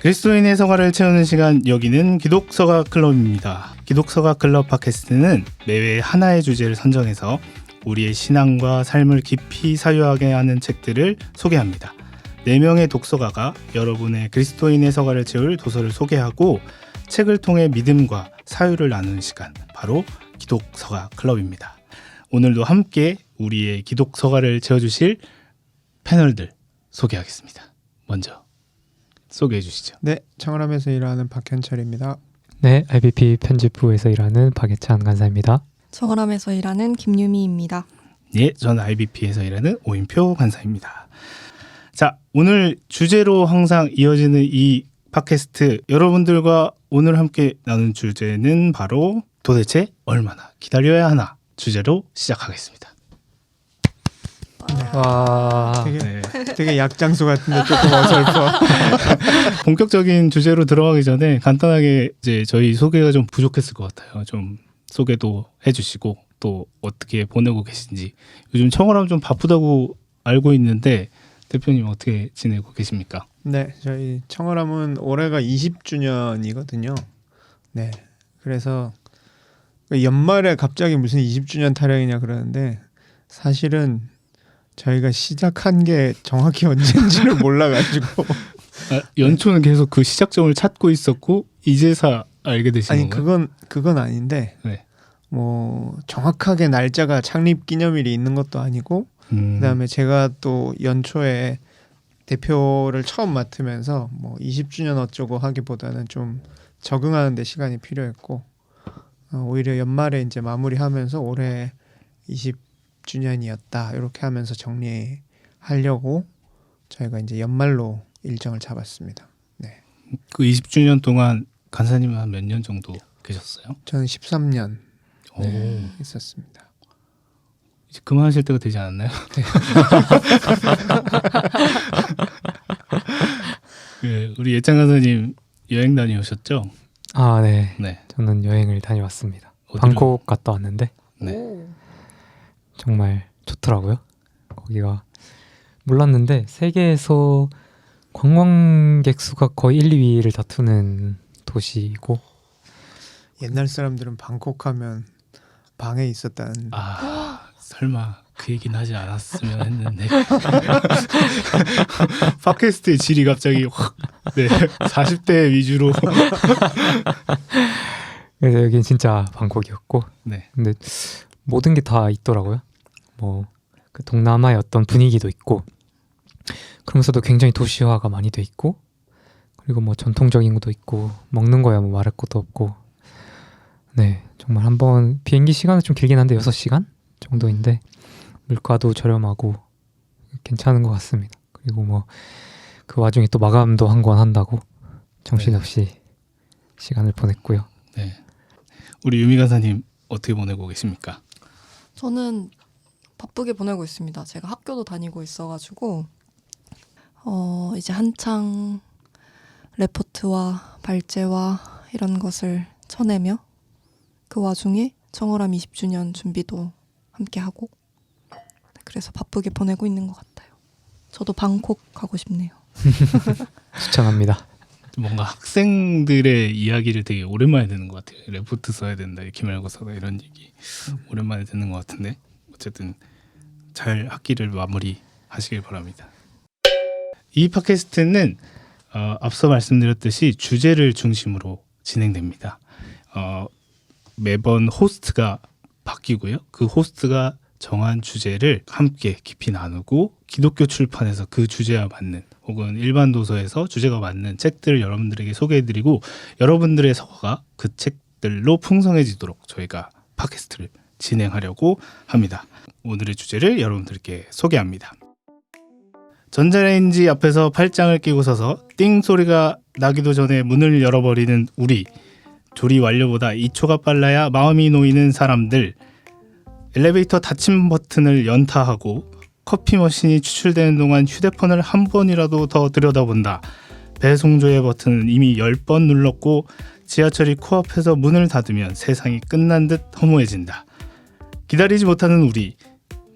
그리스도인의 서가를 채우는 시간, 여기는 기독서가 클럽입니다. 기독서가 클럽 팟캐스트는 매회 하나의 주제를 선정해서 우리의 신앙과 삶을 깊이 사유하게 하는 책들을 소개합니다. 4명의 독서가가 여러분의 그리스도인의 서가를 채울 도서를 소개하고 책을 통해 믿음과 사유를 나누는 시간, 바로 기독서가 클럽입니다. 오늘도 함께 우리의 기독서가를 채워주실 패널들 소개하겠습니다. 먼저 소개해 주시죠. 네, 청월함에서 일하는 박현철입니다. 네, IBP 편집부에서 일하는 박예찬 간사입니다. 청월함에서 일하는 김유미입니다. 예, 저는 IBP에서 일하는 오인표 간사입니다. 자, 오늘 주제로 항상 이어지는 이 팟캐스트, 여러분들과 오늘 함께 나눈 주제는 바로 도대체 얼마나 기다려야 하나 주제로 시작하겠습니다. 와, 되게 약장수 같은데 조금 어설퍼. 본격적인 주제로 들어가기 전에 간단하게 이제 저희 소개가 좀 부족했을 것 같아요. 좀 소개도 해주시고 또 어떻게 보내고 계신지. 요즘 청월함 좀 바쁘다고 알고 있는데 대표님 어떻게 지내고 계십니까? 네, 저희 청월함은 올해가 20주년이거든요. 네, 그래서 연말에 갑자기 무슨 20주년 타령이냐 그러는데 사실은 저희가 시작한 게 정확히 언제인지를 몰라가지고 연초는 계속 그 시작점을 찾고 있었고 이제서 알게 되신 아니 건가요? 그건 아닌데 네. 뭐 정확하게 날짜가 창립 기념일이 있는 것도 아니고 그다음에 제가 또 연초에 대표를 처음 맡으면서 뭐 20주년 어쩌고 하기보다는 좀 적응하는 데 시간이 필요했고 오히려 연말에 이제 마무리하면서 올해 20주년이었다 이렇게 하면서 정리하려고 저희가 이제 연말로 일정을 잡았습니다. 네. 그 20주년 동안 간사님은 한 몇 년 정도 계셨어요? 저는 13년 오. 있었습니다. 이제 그만하실 때가 되지 않았나요? 네, 우리 예찬 간사님 여행 다녀오셨죠? 아, 네. 네. 저는 여행을 다녀왔습니다. 어디로? 방콕 갔다 왔는데 네. 정말 좋더라고요. 거기가 몰랐는데 세계에서 관광객 수가 거의 1, 2위를 다투는 도시이고 옛날 사람들은 방콕하면 방에 있었다는. 설마 그 얘기는 하지 않았으면 했는데 팟캐스트의 질이 갑자기 확 40대 위주로. 그래서 여긴 진짜 방콕이었고 네. 근데 모든 게 다 있더라고요. 뭐 그 동남아의 어떤 분위기도 있고 그러면서도 굉장히 도시화가 많이 돼 있고 그리고 뭐 전통적인 것도 있고 먹는 거야 뭐 말할 것도 없고 네 정말 한번 비행기 시간은 좀 길긴 한데 6시간 정도인데 물가도 저렴하고 괜찮은 것 같습니다. 그리고 뭐 그 와중에 또 마감도 한 권 한다고 정신없이 시간을 보냈고요. 네. 우리 유미 간사님 어떻게 보내고 계십니까? 저는 바쁘게 보내고 있습니다. 제가 학교도 다니고 있어가지고 이제 한창 레포트와 발제와 이런 것을 쳐내며 그 와중에 청월함 20주년 준비도 함께 하고 그래서 바쁘게 보내고 있는 것 같아요. 저도 방콕 가고 싶네요. 추천합니다. 뭔가 학생들의 이야기를 되게 오랜만에 듣는 것 같아요. 레포트 써야 된다, 기말고사다 이런 얘기 오랜만에 듣는 것 같은데 어쨌든 잘 학기를 마무리하시길 바랍니다. 이 팟캐스트는 앞서 말씀드렸듯이 주제를 중심으로 진행됩니다. 매번 호스트가 바뀌고요. 그 호스트가 정한 주제를 함께 깊이 나누고 기독교 출판에서 그 주제와 맞는 혹은 일반 도서에서 주제가 맞는 책들을 여러분들에게 소개해드리고 여러분들의 서가가 그 책들로 풍성해지도록 저희가 팟캐스트를 진행하려고 합니다. 오늘의 주제를 여러분들께 소개합니다. 전자레인지 앞에서 팔짱을 끼고 서서 띵 소리가 나기도 전에 문을 열어버리는 우리, 조리 완료보다 2초가 빨라야 마음이 놓이는 사람들, 엘리베이터 닫힘 버튼을 연타하고 커피 머신이 추출되는 동안 휴대폰을 한 번이라도 더 들여다본다. 배송조회 버튼은 이미 10번 눌렀고 지하철이 코앞에서 문을 닫으면 세상이 끝난 듯 허무해진다. 기다리지 못하는 우리,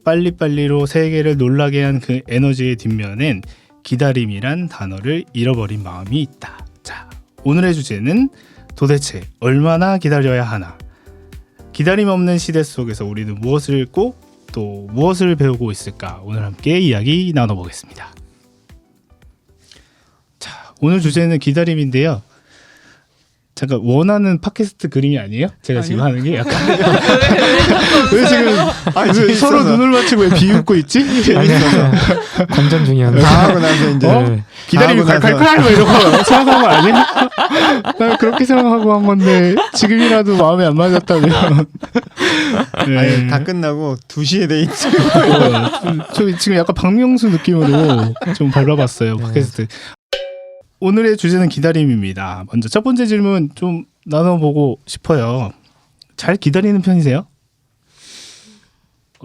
빨리빨리로 세계를 놀라게 한 그 에너지의 뒷면엔 기다림이란 단어를 잃어버린 마음이 있다. 오늘의 주제는 도대체 얼마나 기다려야 하나? 기다림 없는 시대 속에서 우리는 무엇을 읽고 또 무엇을 배우고 있을까? 오늘 함께 이야기 나눠보겠습니다. 자, 오늘 주제는 기다림인데요. 잠깐 원하는 팟캐스트 그림이 아니에요? 제가 지금 하는 게 약간 왜 지금 왜 서로 눈을 맞추고 왜 비웃고 있지? 아니야. 관전 중이었는데. 다 하고 나서 이제 네. 기다림이 다 하고 칼칼칼 뭐 이러고 생각한 거 아니야? 난 그렇게 생각하고 한 건데 지금이라도 마음에 안 맞았다면 아니, 다 끝나고 2시에 돼 있지. 저 지금 약간 박명수 느낌으로 좀 밟아봤어요 팟캐스트. 오늘의 주제는 기다림입니다. 먼저 첫 번째 질문 좀 나눠보고 싶어요. 잘 기다리는 편이세요?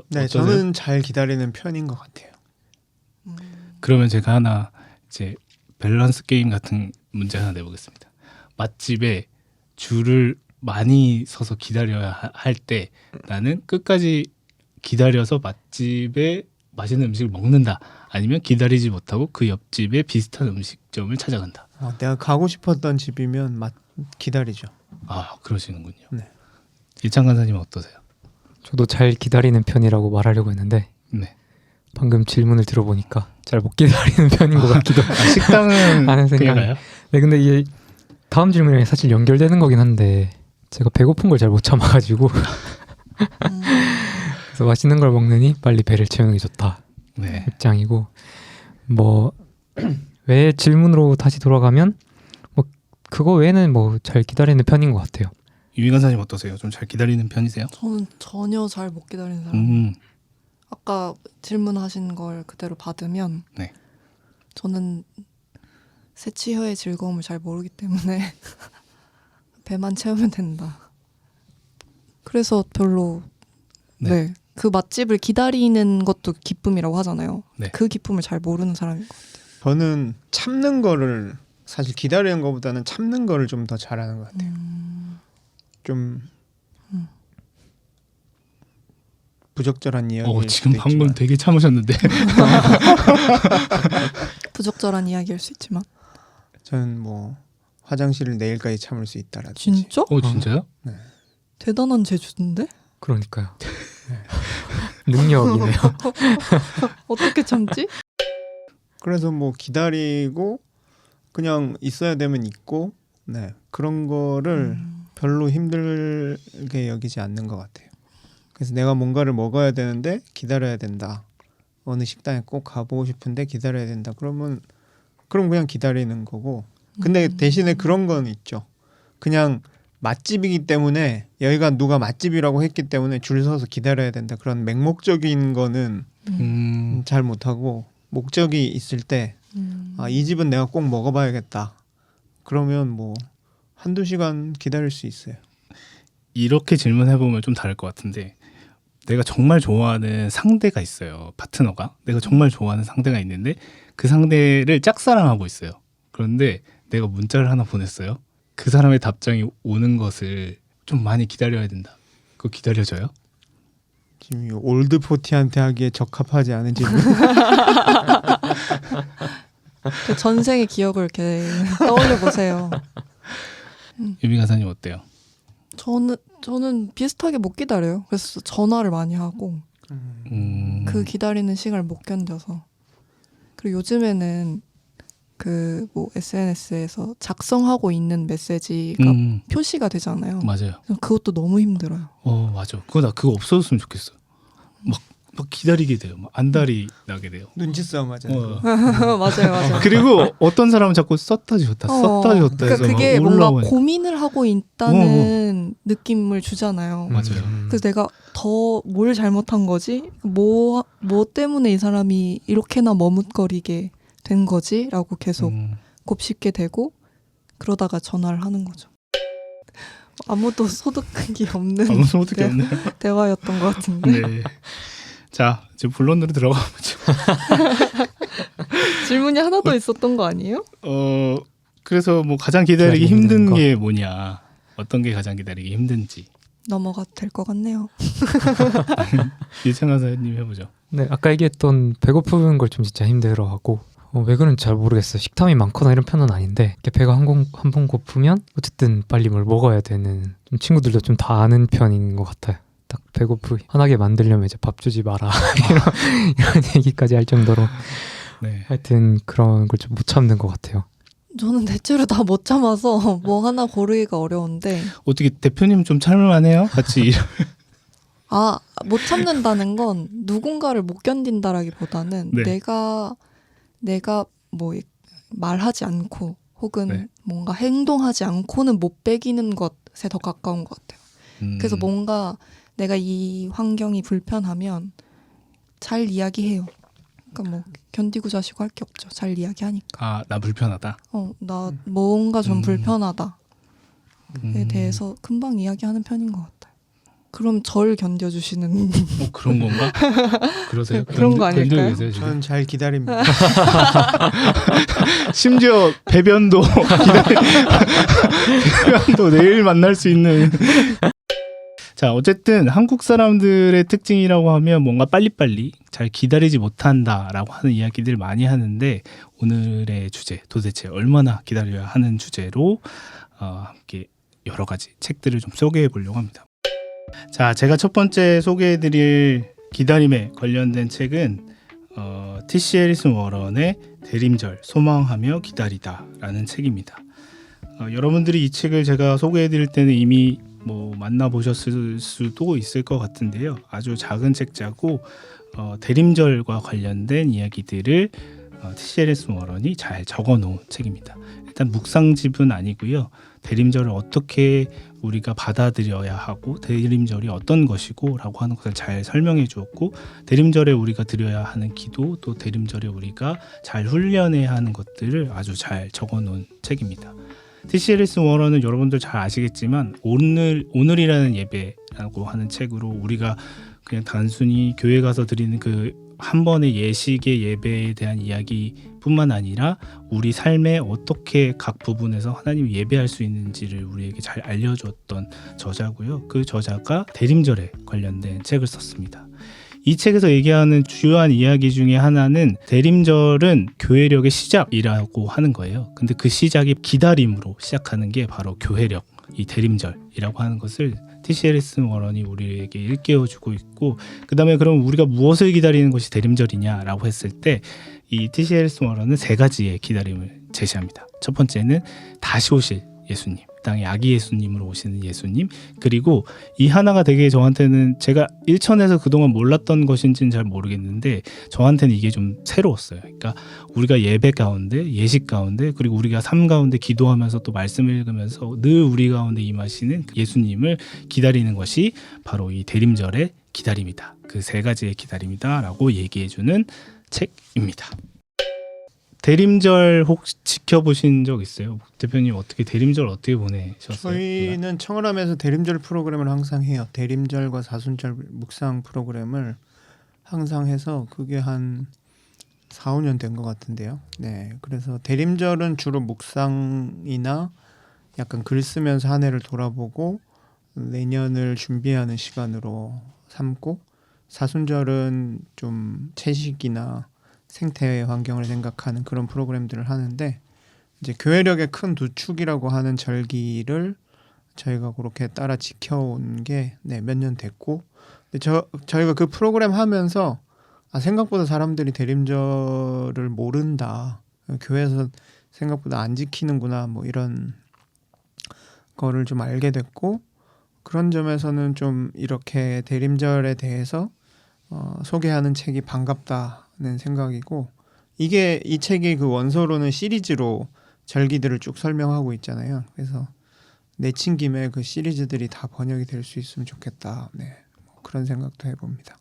네, 어떠세요? 저는 잘 기다리는 편인 것 같아요. 그러면 제가 하나 이제 밸런스 게임 같은 문제 하나 내보겠습니다. 맛집에 줄을 많이 서서 기다려야 할 때 나는 끝까지 기다려서 맛집에 맛있는 음식을 먹는다. 아니면 기다리지 못하고 그 옆집에 비슷한 음식점을 찾아간다. 내가 가고 싶었던 집이면 기다리죠. 아, 그러시는군요. 네. 일창 간사님 어떠세요? 저도 잘 기다리는 편이라고 말하려고 했는데 네. 방금 질문을 들어보니까 잘 못 기다리는 편인 것 같기도 아, 식당은 하는 그냥 생각이. 가요? 네, 근데 이게 다음 질문이랑 사실 연결되는 거긴 한데 제가 배고픈 걸 잘 못 참아가지고 그래서 맛있는 걸 먹느니 빨리 배를 채우는 게 좋다 네. 입장이고, 뭐 왜 질문으로 다시 돌아가면 뭐 그거 외에는 뭐 잘 기다리는 편인 것 같아요. 유민 간사님 어떠세요? 좀 잘 기다리는 편이세요? 저는 전혀 잘 못 기다리는 사람. 아까 질문하신 걸 그대로 받으면 네. 저는 새치혀의 즐거움을 잘 모르기 때문에 배만 채우면 된다. 그래서 별로 네. 그 맛집을 기다리는 것도 기쁨이라고 하잖아요. 네. 그 기쁨을 잘 모르는 사람인 것 같아요. 저는 참는 거를 사실 기다리는 것보다는 참는 거를 좀 더 잘하는 것 같아요. 좀 부적절한 이야기일 지금 수도 방금 있지만 되게 참으셨는데. 부적절한 이야기일 수 있지만 저는 뭐 화장실을 내일까지 참을 수 있다라든지. 진짜? 진짜요? 대단한 재주인데? 그러니까요. 능력이네요. 어떻게 참지? 그래서 뭐 기다리고 그냥 있어야 되면 있고, 네, 그런 거를 별로 힘들게 여기지 않는 것 같아요. 그래서 내가 뭔가를 먹어야 되는데 기다려야 된다. 어느 식당에 꼭 가보고 싶은데 기다려야 된다. 그럼 그냥 기다리는 거고. 근데 대신에 그런 건 있죠. 그냥 맛집이기 때문에 여기가 누가 맛집이라고 했기 때문에 줄 서서 기다려야 된다. 그런 맹목적인 거는 잘 못하고, 목적이 있을 때 이 집은 내가 꼭 먹어봐야겠다. 그러면 뭐 한두 시간 기다릴 수 있어요. 이렇게 질문해보면 좀 다를 것 같은데, 내가 정말 좋아하는 상대가 있어요. 파트너가. 내가 정말 좋아하는 상대가 있는데 그 상대를 짝사랑하고 있어요. 그런데 내가 문자를 하나 보냈어요. 그 사람의 답장이 오는 것을 좀 많이 기다려야 된다. 그거 기다려져요? 지금 이 올드 포티한테 하기에 적합하지 않은 질문. 그 전생의 기억을 이렇게 떠올려 보세요. 유미 가사님 어때요? 저는 비슷하게 못 기다려요. 그래서 전화를 많이 하고 그 기다리는 시간을 못 견뎌서. 그리고 요즘에는 그 뭐 SNS에서 작성하고 있는 메시지가 표시가 되잖아요. 맞아요. 그것도 너무 힘들어요. 맞아. 나 그거 없어졌으면 좋겠어. 막 기다리게 돼요. 막 안달이 나게 돼요. 눈치 싸움 하잖아요. 맞아요. 그리고 어떤 사람은 자꾸 썼다 지웠다 썼다 지웠다 해서 그게 막 뭔가 올라오니까. 고민을 하고 있다는 느낌을 주잖아요. 맞아요. 그래서 내가 더 뭘 잘못한 거지? 뭐 때문에 이 사람이 이렇게나 머뭇거리게 된 거지? 라고 계속 곱씹게 되고 그러다가 전화를 하는 거죠. 아무도 소득이 없는 아무 소득이 없네요. 대화였던 것 같은데. 네. 자, 이제 본론으로 들어가 보죠. 질문이 하나 더 있었던 거 아니에요? 그래서 뭐 가장 기다리기 기다리는 힘든 거. 게 뭐냐? 어떤 게 가장 기다리기 힘든지. 넘어가도 될 것 같네요. 유창 가사님 해보죠. 네, 아까 얘기했던 배고픈 걸 좀 진짜 힘들어하고 왜 그런지 잘 모르겠어요. 식탐이 많거나 이런 편은 아닌데 이렇게 배가 한 번 고프면 어쨌든 빨리 뭘 먹어야 되는, 좀 친구들도 좀 다 아는 편인 것 같아요. 딱 배고프게 화나게 만들려면 이제 밥 주지 마라 이런 얘기까지 할 정도로 네. 하여튼 그런 걸 좀 못 참는 것 같아요. 저는 대체로 다 못 참아서 뭐 하나 고르기가 어려운데 어떻게 대표님 좀 참을만해요? 같이 못 참는다는 건 누군가를 못 견딘다라기보다는 네. 내가 뭐 말하지 않고 혹은 네. 뭔가 행동하지 않고는 못 배기는 것에 더 가까운 것 같아요. 그래서 뭔가 내가 이 환경이 불편하면 잘 이야기해요. 그러니까 뭐 견디고 자시고 할 게 없죠. 잘 이야기하니까. 나 불편하다. 나 뭔가 좀 불편하다에 음. 대해서 금방 이야기하는 편인 것 같아요. 그럼 절 견뎌주시는 그런 건가? 그러세요? 그런 거 아닐까요? 견디고 계세요, 지금? 저는 잘 기다립니다. 심지어 배변도 배변도 내일 만날 수 있는. 자, 어쨌든 한국 사람들의 특징이라고 하면 뭔가 빨리빨리 잘 기다리지 못한다라고 하는 이야기들 많이 하는데, 오늘의 주제, 도대체 얼마나 기다려야 하는 주제로 함께 여러 가지 책들을 좀 소개해 보려고 합니다. 자, 제가 첫 번째 소개해드릴 기다림에 관련된 책은 T.C. 해리슨 워런의 대림절 소망하며 기다리다라는 책입니다. 여러분들이 이 책을 제가 소개해드릴 때는 이미 뭐 만나보셨을 수도 있을 것 같은데요. 아주 작은 책자고 대림절과 관련된 이야기들을 T.C. 해리슨 워런이 잘 적어놓은 책입니다. 일단 묵상집은 아니고요. 대림절을 어떻게 우리가 받아들여야 하고 대림절이 어떤 것이고 라고 하는 것을 잘 설명해 주었고, 대림절에 우리가 드려야 하는 기도, 또 대림절에 우리가 잘 훈련해야 하는 것들을 아주 잘 적어 놓은 책입니다. T.C. 해리슨 워런은 여러분들 잘 아시겠지만 오늘이라는 예배라고 하는 책으로 우리가 그냥 단순히 교회 가서 드리는 그 한 번의 예식의 예배에 대한 이야기뿐만 아니라 우리 삶에 어떻게 각 부분에서 하나님을 예배할 수 있는지를 우리에게 잘 알려주었던 저자고요. 그 저자가 대림절에 관련된 책을 썼습니다. 이 책에서 얘기하는 주요한 이야기 중에 하나는 대림절은 교회력의 시작이라고 하는 거예요. 근데 그 시작이 기다림으로 시작하는 게 바로 교회력, 이 대림절이라고 하는 것을 T.C. 해리슨 워런이 우리에게 일깨워주고 있고, 그 다음에 그럼 우리가 무엇을 기다리는 것이 대림절이냐라고 했을 때 이 T.C. 해리슨 워런은 세 가지의 기다림을 제시합니다. 첫 번째는 다시 오실 예수님, 땅에 아기 예수님으로 오시는 예수님, 그리고 이 하나가 되게 저한테는 제가 일천에서 그동안 몰랐던 것인지는 잘 모르겠는데 저한테는 이게 좀 새로웠어요. 그러니까 우리가 예배 가운데, 예식 가운데, 그리고 우리가 삶 가운데 기도하면서 또 말씀을 읽으면서 늘 우리 가운데 임하시는 예수님을 기다리는 것이 바로 이 대림절의 기다림이다. 그 세 가지의 기다림이다 라고 얘기해주는 책입니다. 대림절 혹시 지켜보신 적 있어요? 대표님 어떻게 대림절 어떻게 보내셨어요? 저희는 청월함에서 대림절 프로그램을 항상 해요. 대림절과 사순절 묵상 프로그램을 항상 해서 그게 한 4, 5년 된 것 같은데요. 네, 그래서 대림절은 주로 묵상이나 약간 글 쓰면서 한 해를 돌아보고 내년을 준비하는 시간으로 삼고, 사순절은 좀 채식이나 생태 환경을 생각하는 그런 프로그램들을 하는데, 이제 교회력의 큰 두 축이라고 하는 절기를 저희가 그렇게 따라 지켜온 게 몇 년 됐고, 근데 저희가 그 프로그램 하면서 생각보다 사람들이 대림절을 모른다, 교회에서 생각보다 안 지키는구나, 뭐 이런 거를 좀 알게 됐고, 그런 점에서는 좀 이렇게 대림절에 대해서 소개하는 책이 반갑다는 생각이고, 이 책이 그 원서로는 시리즈로 절기들을 쭉 설명하고 있잖아요. 그래서 내친 김에 그 시리즈들이 다 번역이 될 수 있으면 좋겠다. 네, 뭐 그런 생각도 해봅니다.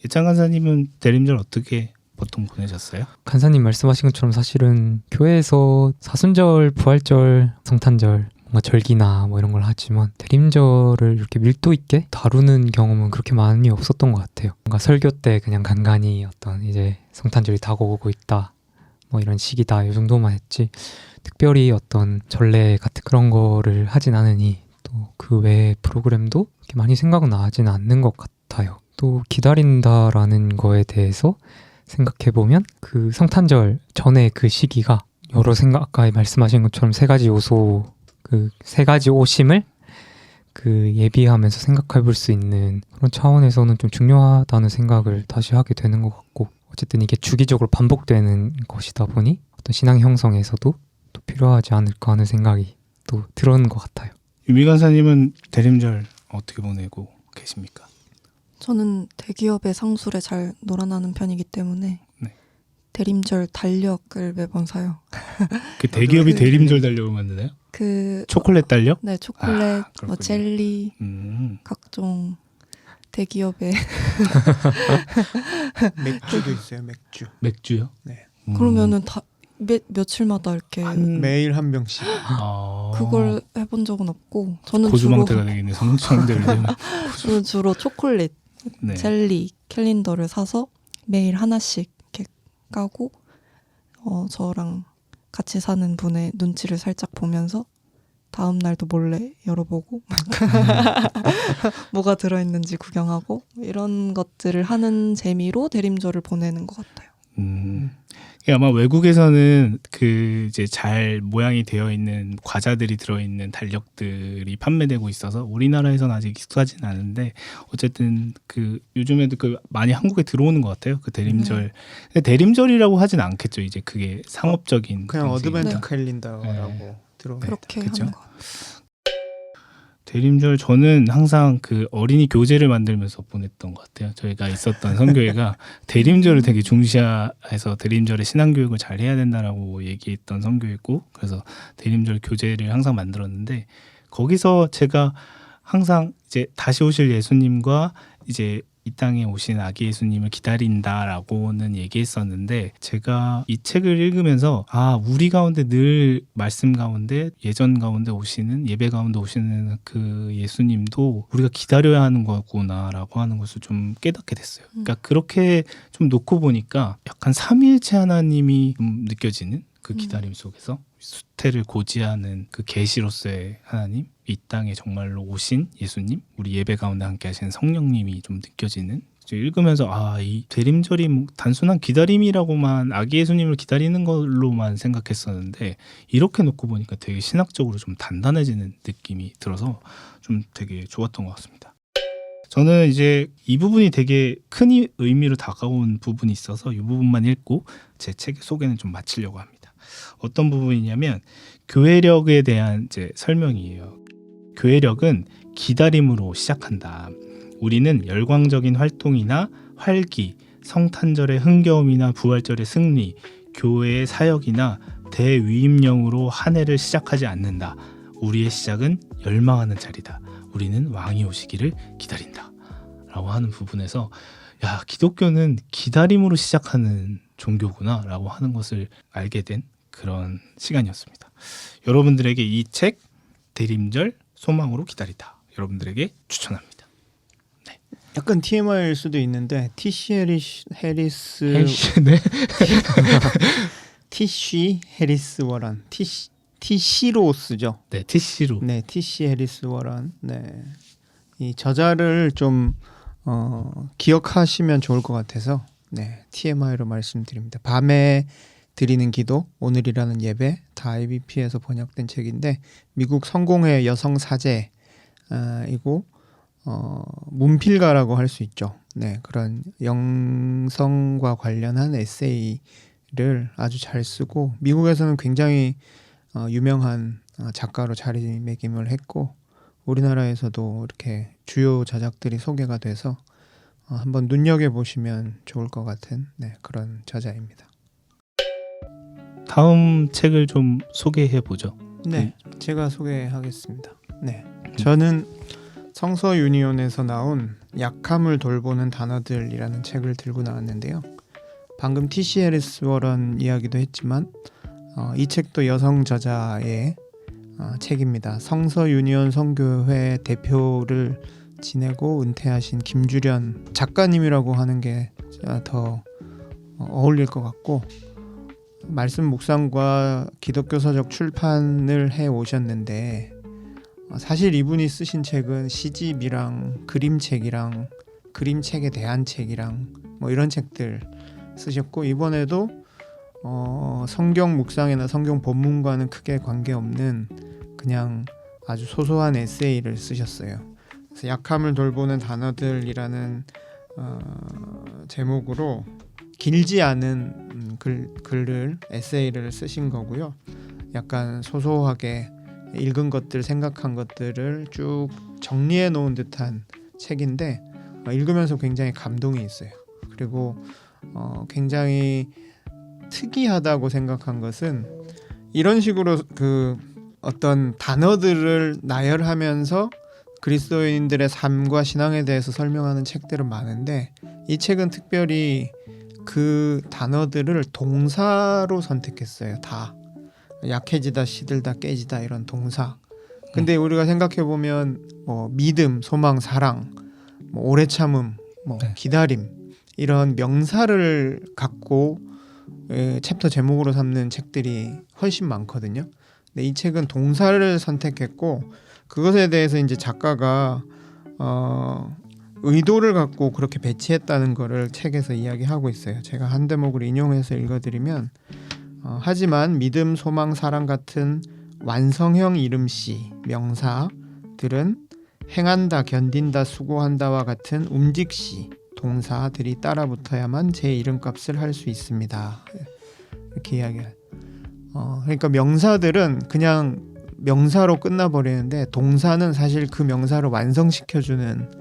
예찬 간사님은 대림절 어떻게 보통 보내셨어요? 간사님 말씀하신 것처럼 사실은 교회에서 사순절, 부활절, 성탄절 뭔가 절기나 뭐 이런 걸 하지만 대림절을 이렇게 밀도 있게 다루는 경험은 그렇게 많이 없었던 것 같아요. 뭔가 설교 때 그냥 간간히 어떤 이제 성탄절이 다가오고 있다, 뭐 이런 시기다, 이 정도만 했지 특별히 어떤 전례 같은 그런 거를 하진 않으니 또 그 외의 프로그램도 그렇게 많이 생각은 나진 않는 것 같아요. 또 기다린다라는 거에 대해서 생각해 보면 그 성탄절 전에 그 시기가 여러 생각 아까 말씀하신 것처럼 세 가지 요소 그 세 가지 오심을 그 예비하면서 생각해 볼 수 있는 그런 차원에서는 좀 중요하다는 생각을 다시 하게 되는 것 같고 어쨌든 이게 주기적으로 반복되는 것이다 보니 어떤 신앙 형성에서도 또 필요하지 않을까 하는 생각이 또 들어오는 것 같아요. 유미 간사님은 대림절 어떻게 보내고 계십니까? 저는 대기업의 상술에 잘 놀아나는 편이기 때문에 네. 대림절 달력을 매번 사요. 그 대기업이 대림절 달력을 만드나요? 그 초콜릿 달력? 네, 초콜릿, 그렇군요. 뭐 젤리, 각종 대기업의 맥주도 있어요. 맥주. 맥주요? 네. 그러면은 다 며칠마다 이렇게 매일 한 병씩. 그걸 해본 적은 없고 저는 고주망태가 되겠네. 성처럼들 저는 주로 초콜릿, 네. 젤리, 캘린더를 사서 매일 하나씩 이렇게 까고 저랑 같이 사는 분의 눈치를 살짝 보면서 다음 날도 몰래 열어보고 뭐가 들어있는지 구경하고 이런 것들을 하는 재미로 대림절을 보내는 것 같아요. 아마 외국에서는 그 이제 잘 모양이 되어 있는 과자들이 들어있는 달력들이 판매되고 있어서 우리나라에서는 아직 익숙하진 않은데 어쨌든 그 요즘에도 그 많이 한국에 들어오는 것 같아요. 그 대림절. 근데 대림절이라고 하진 않겠죠. 이제 그게 상업적인 그냥 방식이니까. 어드벤트 네. 캘린더라고 들어오는 그렇게 그쵸? 하는 것 같아요. 대림절 저는 항상 그 어린이 교재를 만들면서 보냈던 것 같아요. 저희가 있었던 선교회가 대림절을 되게 중시해서 대림절에 신앙교육을 잘 해야 된다라고 얘기했던 선교회고 그래서 대림절 교재를 항상 만들었는데 거기서 제가 항상 이제 다시 오실 예수님과 이제 이 땅에 오신 아기 예수님을 기다린다라고는 얘기했었는데 제가 이 책을 읽으면서 우리 가운데 늘 말씀 가운데 예전 가운데 오시는 예배 가운데 오시는 그 예수님도 우리가 기다려야 하는 거구나라고 하는 것을 좀 깨닫게 됐어요. 그러니까 그렇게 좀 놓고 보니까 약간 삼위일체 하나님이 좀 느껴지는 그 기다림 속에서 수태를 고지하는 그 계시로서의 하나님, 이 땅에 정말로 오신 예수님, 우리 예배 가운데 함께 하시는 성령님이 좀 느껴지는 읽으면서 이 대림절이 뭐 단순한 기다림이라고만 아기 예수님을 기다리는 걸로만 생각했었는데 이렇게 놓고 보니까 되게 신학적으로 좀 단단해지는 느낌이 들어서 좀 되게 좋았던 것 같습니다. 저는 이제 이 부분이 되게 큰 의미로 다가온 부분이 있어서 이 부분만 읽고 제 책의 소개는 좀 마치려고 합니다. 어떤 부분이냐면 교회력에 대한 이제 설명이에요. 교회력은 기다림으로 시작한다. 우리는 열광적인 활동이나 활기, 성탄절의 흥겨움이나 부활절의 승리, 교회의 사역이나 대위임령으로 한 해를 시작하지 않는다. 우리의 시작은 열망하는 자리다. 우리는 왕이 오시기를 기다린다. 라고 하는 부분에서 기독교는 기다림으로 시작하는 종교구나 라고 하는 것을 알게 된 그런 시간이었습니다. 여러분들에게 이 책 대림절 소망으로 기다리다 여러분들에게 추천합니다. 네. 약간 TMI일 수도 있는데 TC 해리스 네. TC 해리스 워런 TC로 쓰죠. 네, TC로. 네, TC 해리스 워런. 네. 이 저자를 좀 기억하시면 좋을 것 같아서 TMI로 말씀드립니다. 밤에 드리는 기도, 오늘이라는 예배, 다 IBP에서 번역된 책인데 미국 성공회 여성 사제이고 문필가라고 할 수 있죠. 네, 그런 영성과 관련한 에세이를 아주 잘 쓰고 미국에서는 굉장히 유명한 작가로 자리매김을 했고 우리나라에서도 이렇게 주요 저작들이 소개가 돼서 한번 눈여겨보시면 좋을 것 같은 그런 저자입니다. 다음 책을 좀 소개해 보죠. 네, 제가 소개하겠습니다. 네, 저는 성서 유니온에서 나온 약함을 돌보는 단어들이라는 책을 들고 나왔는데요. 방금 T.C. 해리스 워런 이야기도 했지만 이 책도 여성 저자의 책입니다. 성서 유니온 선교회 대표를 지내고 은퇴하신 김주련 작가님이라고 하는 게 더 어울릴 것 같고 말씀 묵상과 기독교서적 출판을 해 오셨는데 사실 이분이 쓰신 책은 시집이랑 그림책이랑 그림책에 대한 책이랑 뭐 이런 책들 쓰셨고 이번에도 성경 묵상이나 성경 본문과는 크게 관계없는 그냥 아주 소소한 에세이를 쓰셨어요. 그래서 약함을 돌보는 단어들이라는 제목으로 길지 않은 글을 에세이를 쓰신 거고요. 약간 소소하게 읽은 것들, 생각한 것들을 쭉 정리해 놓은 듯한 책인데 읽으면서 굉장히 감동이 있어요. 그리고 굉장히 특이하다고 생각한 것은 이런 식으로 그 어떤 단어들을 나열하면서 그리스도인들의 삶과 신앙에 대해서 설명하는 책들은 많은데 이 책은 특별히 그 단어들을 동사로 선택했어요. 다 약해지다, 시들다, 깨지다 이런 동사. 근데 우리가 생각해 보면 뭐 믿음, 소망, 사랑, 뭐 오래 참음, 뭐 기다림 이런 명사를 갖고 챕터 제목으로 삼는 책들이 훨씬 많거든요. 근데 이 책은 동사를 선택했고 그것에 대해서 이제 작가가 의도를 갖고 그렇게 배치했다는 거를 책에서 이야기하고 있어요. 제가 한 대목을 인용해서 읽어드리면 하지만 믿음, 소망, 사랑 같은 완성형 이름시 명사들은 행한다, 견딘다, 수고한다와 같은 움직시 동사들이 따라붙어야만 제 이름값을 할 수 있습니다. 이렇게 이야기해요. 그러니까 명사들은 그냥 명사로 끝나버리는데 동사는 사실 그 명사를 완성시켜주는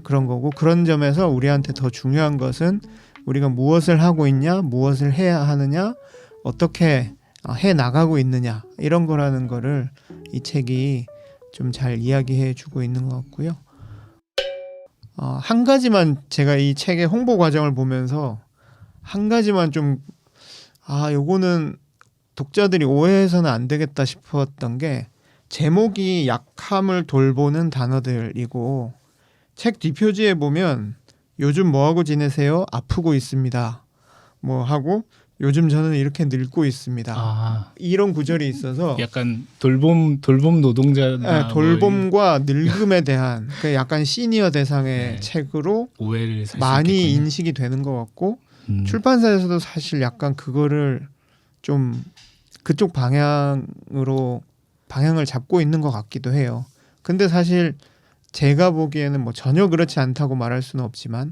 그런 거고 그런 점에서 우리한테 더 중요한 것은 우리가 무엇을 하고 있냐, 무엇을 해야 하느냐, 어떻게 해 나가고 있느냐 이런 거라는 거를 이 책이 좀 잘 이야기해 주고 있는 것 같고요. 한 가지만 제가 이 책의 홍보 과정을 보면서 한 가지만 좀 요거는 독자들이 오해해서는 안 되겠다 싶었던 게 제목이 약함을 돌보는 단어들이고 책 뒷표지에 보면 요즘 뭐하고 지내세요? 아프고 있습니다. 뭐 하고 요즘 저는 이렇게 늙고 있습니다. 이런 구절이 있어서 약간 돌봄 노동자나 돌봄과 늙음에 대한 그 약간 시니어 대상의 네. 책으로 오해를 살 수 많이 있겠군요. 인식이 되는 것 같고 출판사에서도 사실 약간 그거를 좀 그쪽 방향으로 방향을 잡고 있는 것 같기도 해요. 근데 사실 제가 보기에는 뭐 전혀 그렇지 않다고 말할 수는 없지만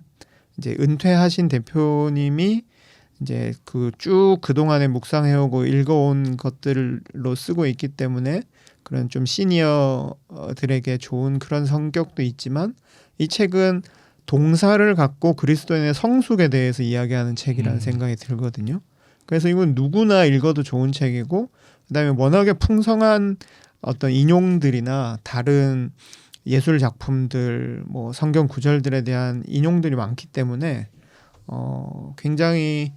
이제 은퇴하신 대표님이 이제 그 쭉 그동안에 묵상해오고 읽어온 것들로 쓰고 있기 때문에 그런 좀 시니어들에게 좋은 그런 성격도 있지만 이 책은 동사를 갖고 그리스도인의 성숙에 대해서 이야기하는 책이라는 생각이 들거든요. 그래서 이건 누구나 읽어도 좋은 책이고 그다음에 워낙에 풍성한 어떤 인용들이나 다른 예술 작품들, 뭐 성경 구절들에 대한 인용들이 많기 때문에 굉장히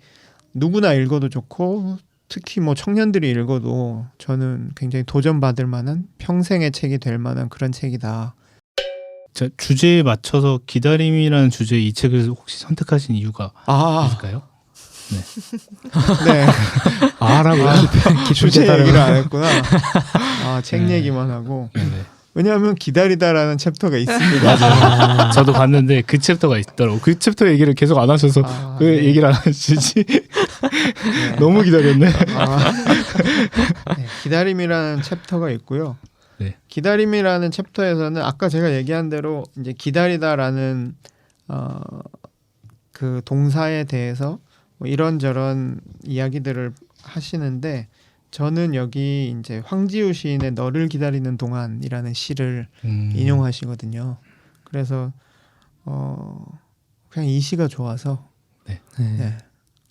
누구나 읽어도 좋고 특히 뭐 청년들이 읽어도 저는 굉장히 도전받을 만한 평생의 책이 될 만한 그런 책이다. 자, 주제에 맞춰서 기다림이라는 주제의 이 책을 혹시 선택하신 이유가 있을까요? 네. 라고요? 주제 얘기를 안 했구나. 책 네. 얘기만 하고. 네. 왜냐하면 기다리다라는 챕터가 있습니다. 맞아요. 저도 봤는데 그 챕터가 있더라고. 그 챕터 얘기를 계속 안 하셔서 왜 네. 얘기를 안 하시지? 네. 너무 기다렸네. 네, 기다림이라는 챕터가 있고요. 네. 기다림이라는 챕터에서는 아까 제가 얘기한 대로 이제 기다리다라는 그 동사에 대해서 뭐 이런저런 이야기들을 하시는데 저는 여기 이제 황지우 시인의 너를 기다리는 동안이라는 시를 인용하시거든요. 그래서 그냥 이 시가 좋아서 네.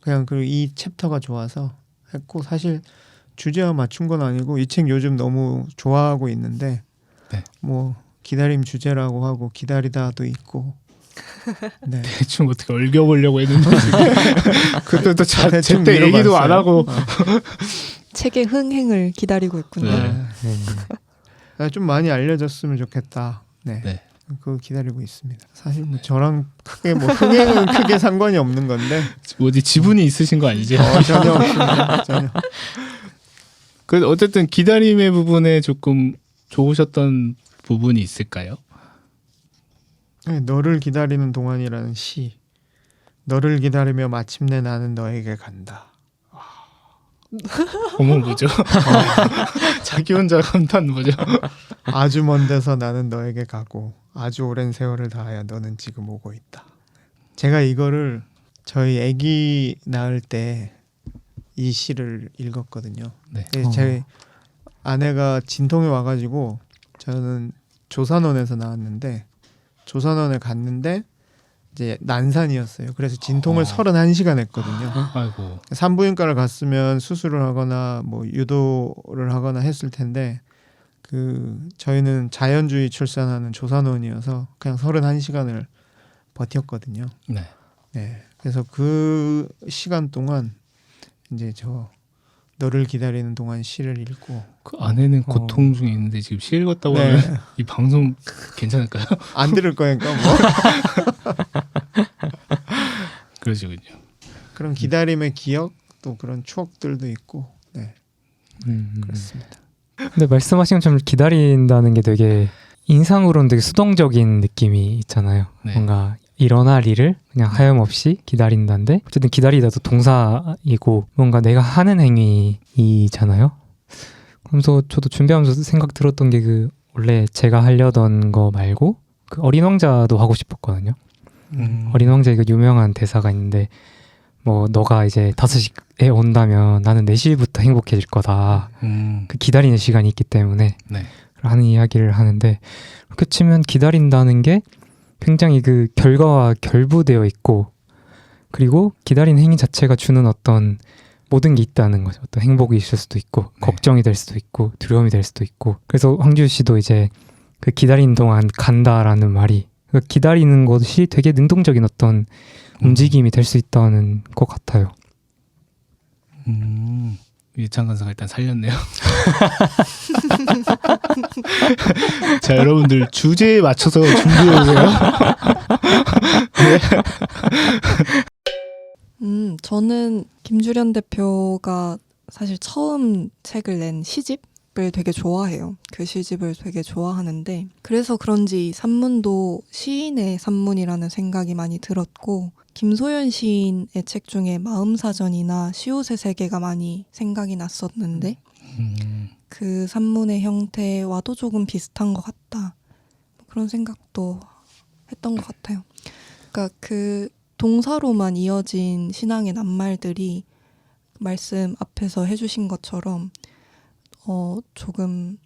그냥 그리고 이 챕터가 좋아서 했고 사실 주제와 맞춘 건 아니고 이 책 요즘 너무 좋아하고 있는데 네. 뭐 기다림 주제라고 하고 기다리다도 있고 네. 대충 어떻게 얽혀보려고 했는데 그때 또 대충 제때 얘기도 밀어봤어요. 안 하고 책의 흥행을 기다리고 있군요. 네. 좀 많이 알려졌으면 좋겠다. 네. 네. 그거 기다리고 있습니다. 사실 뭐 저랑 크게 뭐 흥행은 크게 상관이 없는 건데 어디 지분이 있으신 거 아니지? 전혀 없습니다. 전혀. 그 어쨌든 기다림의 부분에 조금 좋으셨던 부분이 있을까요? 네, 너를 기다리는 동안이라는 시 너를 기다리며 마침내 나는 너에게 간다. 어머 뭐죠? 자기 혼자 감탄 뭐죠? 아주 먼 데서 나는 너에게 가고 아주 오랜 세월을 다하여 너는 지금 오고 있다. 제가 이거를 저희 아기 낳을 때 이 시를 읽었거든요. 네. 제 아내가 진통이 와가지고 저는 조산원에서 나왔는데 조산원에 갔는데 이제 난산이었어요. 그래서 진통을 31시간 했거든요. 아이고. 산부인과를 갔으면 수술을 하거나 뭐 유도를 하거나 했을 텐데 저희는 자연주의 출산하는 조산원이어서 그냥 31시간을 버텼거든요. 네. 네. 그래서 그 시간 동안 이제 저 너를 기다리는 동안 시를 읽고 그 아내는 고통 중에 있는데 지금 시 읽었다고 하면 이 방송 괜찮을까요? 안 들을 거니까 뭐 그러시군요. 그런 기다림의 기억 또 그런 추억들도 있고 네 그렇습니다. 근데 말씀하신 것처럼 기다린다는 게 되게 인상으로는 되게 수동적인 느낌이 있잖아요. 네. 뭔가 일어날 일을 그냥 하염없이 기다린다는데 어쨌든 기다리다도 동사이고 뭔가 내가 하는 행위이잖아요. 그러면서 저도 준비하면서 생각 들었던 게 원래 제가 하려던 거 말고 그 어린 왕자도 하고 싶었거든요. 어린 왕자의 그 유명한 대사가 있는데 뭐 너가 이제 5시에 온다면 나는 4시부터 행복해질 거다. 그 기다리는 시간이 있기 때문에 네. 하는 이야기를 하는데 그렇게 치면 기다린다는 게 굉장히 그 결과와 결부되어 있고 그리고 기다리는 행위 자체가 주는 어떤 모든 게 있다는 거죠. 어떤 행복이 있을 수도 있고 걱정이 될 수도 있고 두려움이 될 수도 있고 그래서 황규 씨도 이제 그 기다리는 동안 간다라는 말이 그 기다리는 것이 되게 능동적인 어떤 움직임이 될 수 있다는 것 같아요. 유창 간사가 일단 살렸네요. 자, 여러분들 주제에 맞춰서 준비해오세요. 저는 김주련 대표가 사실 처음 책을 낸 시집을 되게 좋아해요. 그 시집을 되게 좋아하는데 그래서 그런지 산문도 시인의 산문이라는 생각이 많이 들었고 김소연 시인의 책 중에 마음사전이나 시옷의 세계가 많이 생각이 났었는데 그 산문의 형태와도 조금 비슷한 것 같다. 그런 생각도 했던 것 같아요. 그러니까 그 동사로만 이어진 신앙의 낱말들이 말씀 앞에서 해주신 것처럼 조금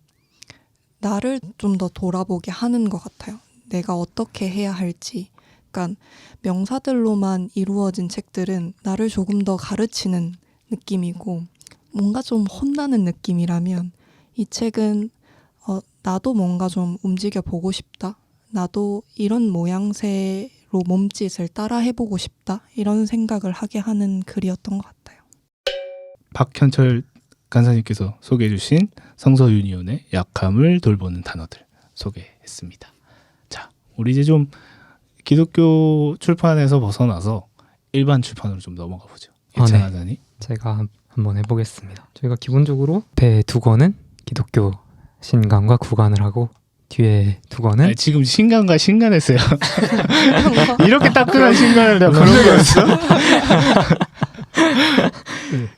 나를 좀 더 돌아보게 하는 것 같아요. 내가 어떻게 해야 할지. 그러니까 명사들로만 이루어진 책들은 나를 조금 더 가르치는 느낌이고 뭔가 좀 혼나는 느낌이라면 이 책은 나도 뭔가 좀 움직여 보고 싶다. 나도 이런 모양새로 몸짓을 따라 해보고 싶다. 이런 생각을 하게 하는 글이었던 것 같아요. 박현철 간사님께서 소개해 주신 성서윤희원의 약함을 돌보는 단어들 소개했습니다. 자, 우리 이제 좀 기독교 출판에서 벗어나서 일반 출판으로 좀 넘어가 보죠. 유창 간사님. 제가 한번 해보겠습니다. 저희가 기본적으로 앞에 2권은 기독교 신간과 구간을 하고 뒤에 2권은 아니, 지금 신간과 신간했어요. 이렇게 따끈한 신간을 내가 본 적이 없어.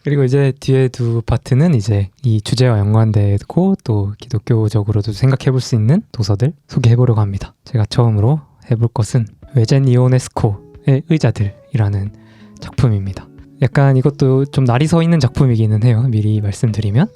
그리고 이제 뒤에 2 파트는 이제 이 주제와 연관되고 또 기독교적으로도 생각해볼 수 있는 도서들 소개해보려고 합니다. 제가 처음으로 해볼 것은 외젠 이오네스코의 의자들이라는 작품입니다. 약간 이것도 좀 날이 서 있는 작품이기는 해요. 미리 말씀드리면.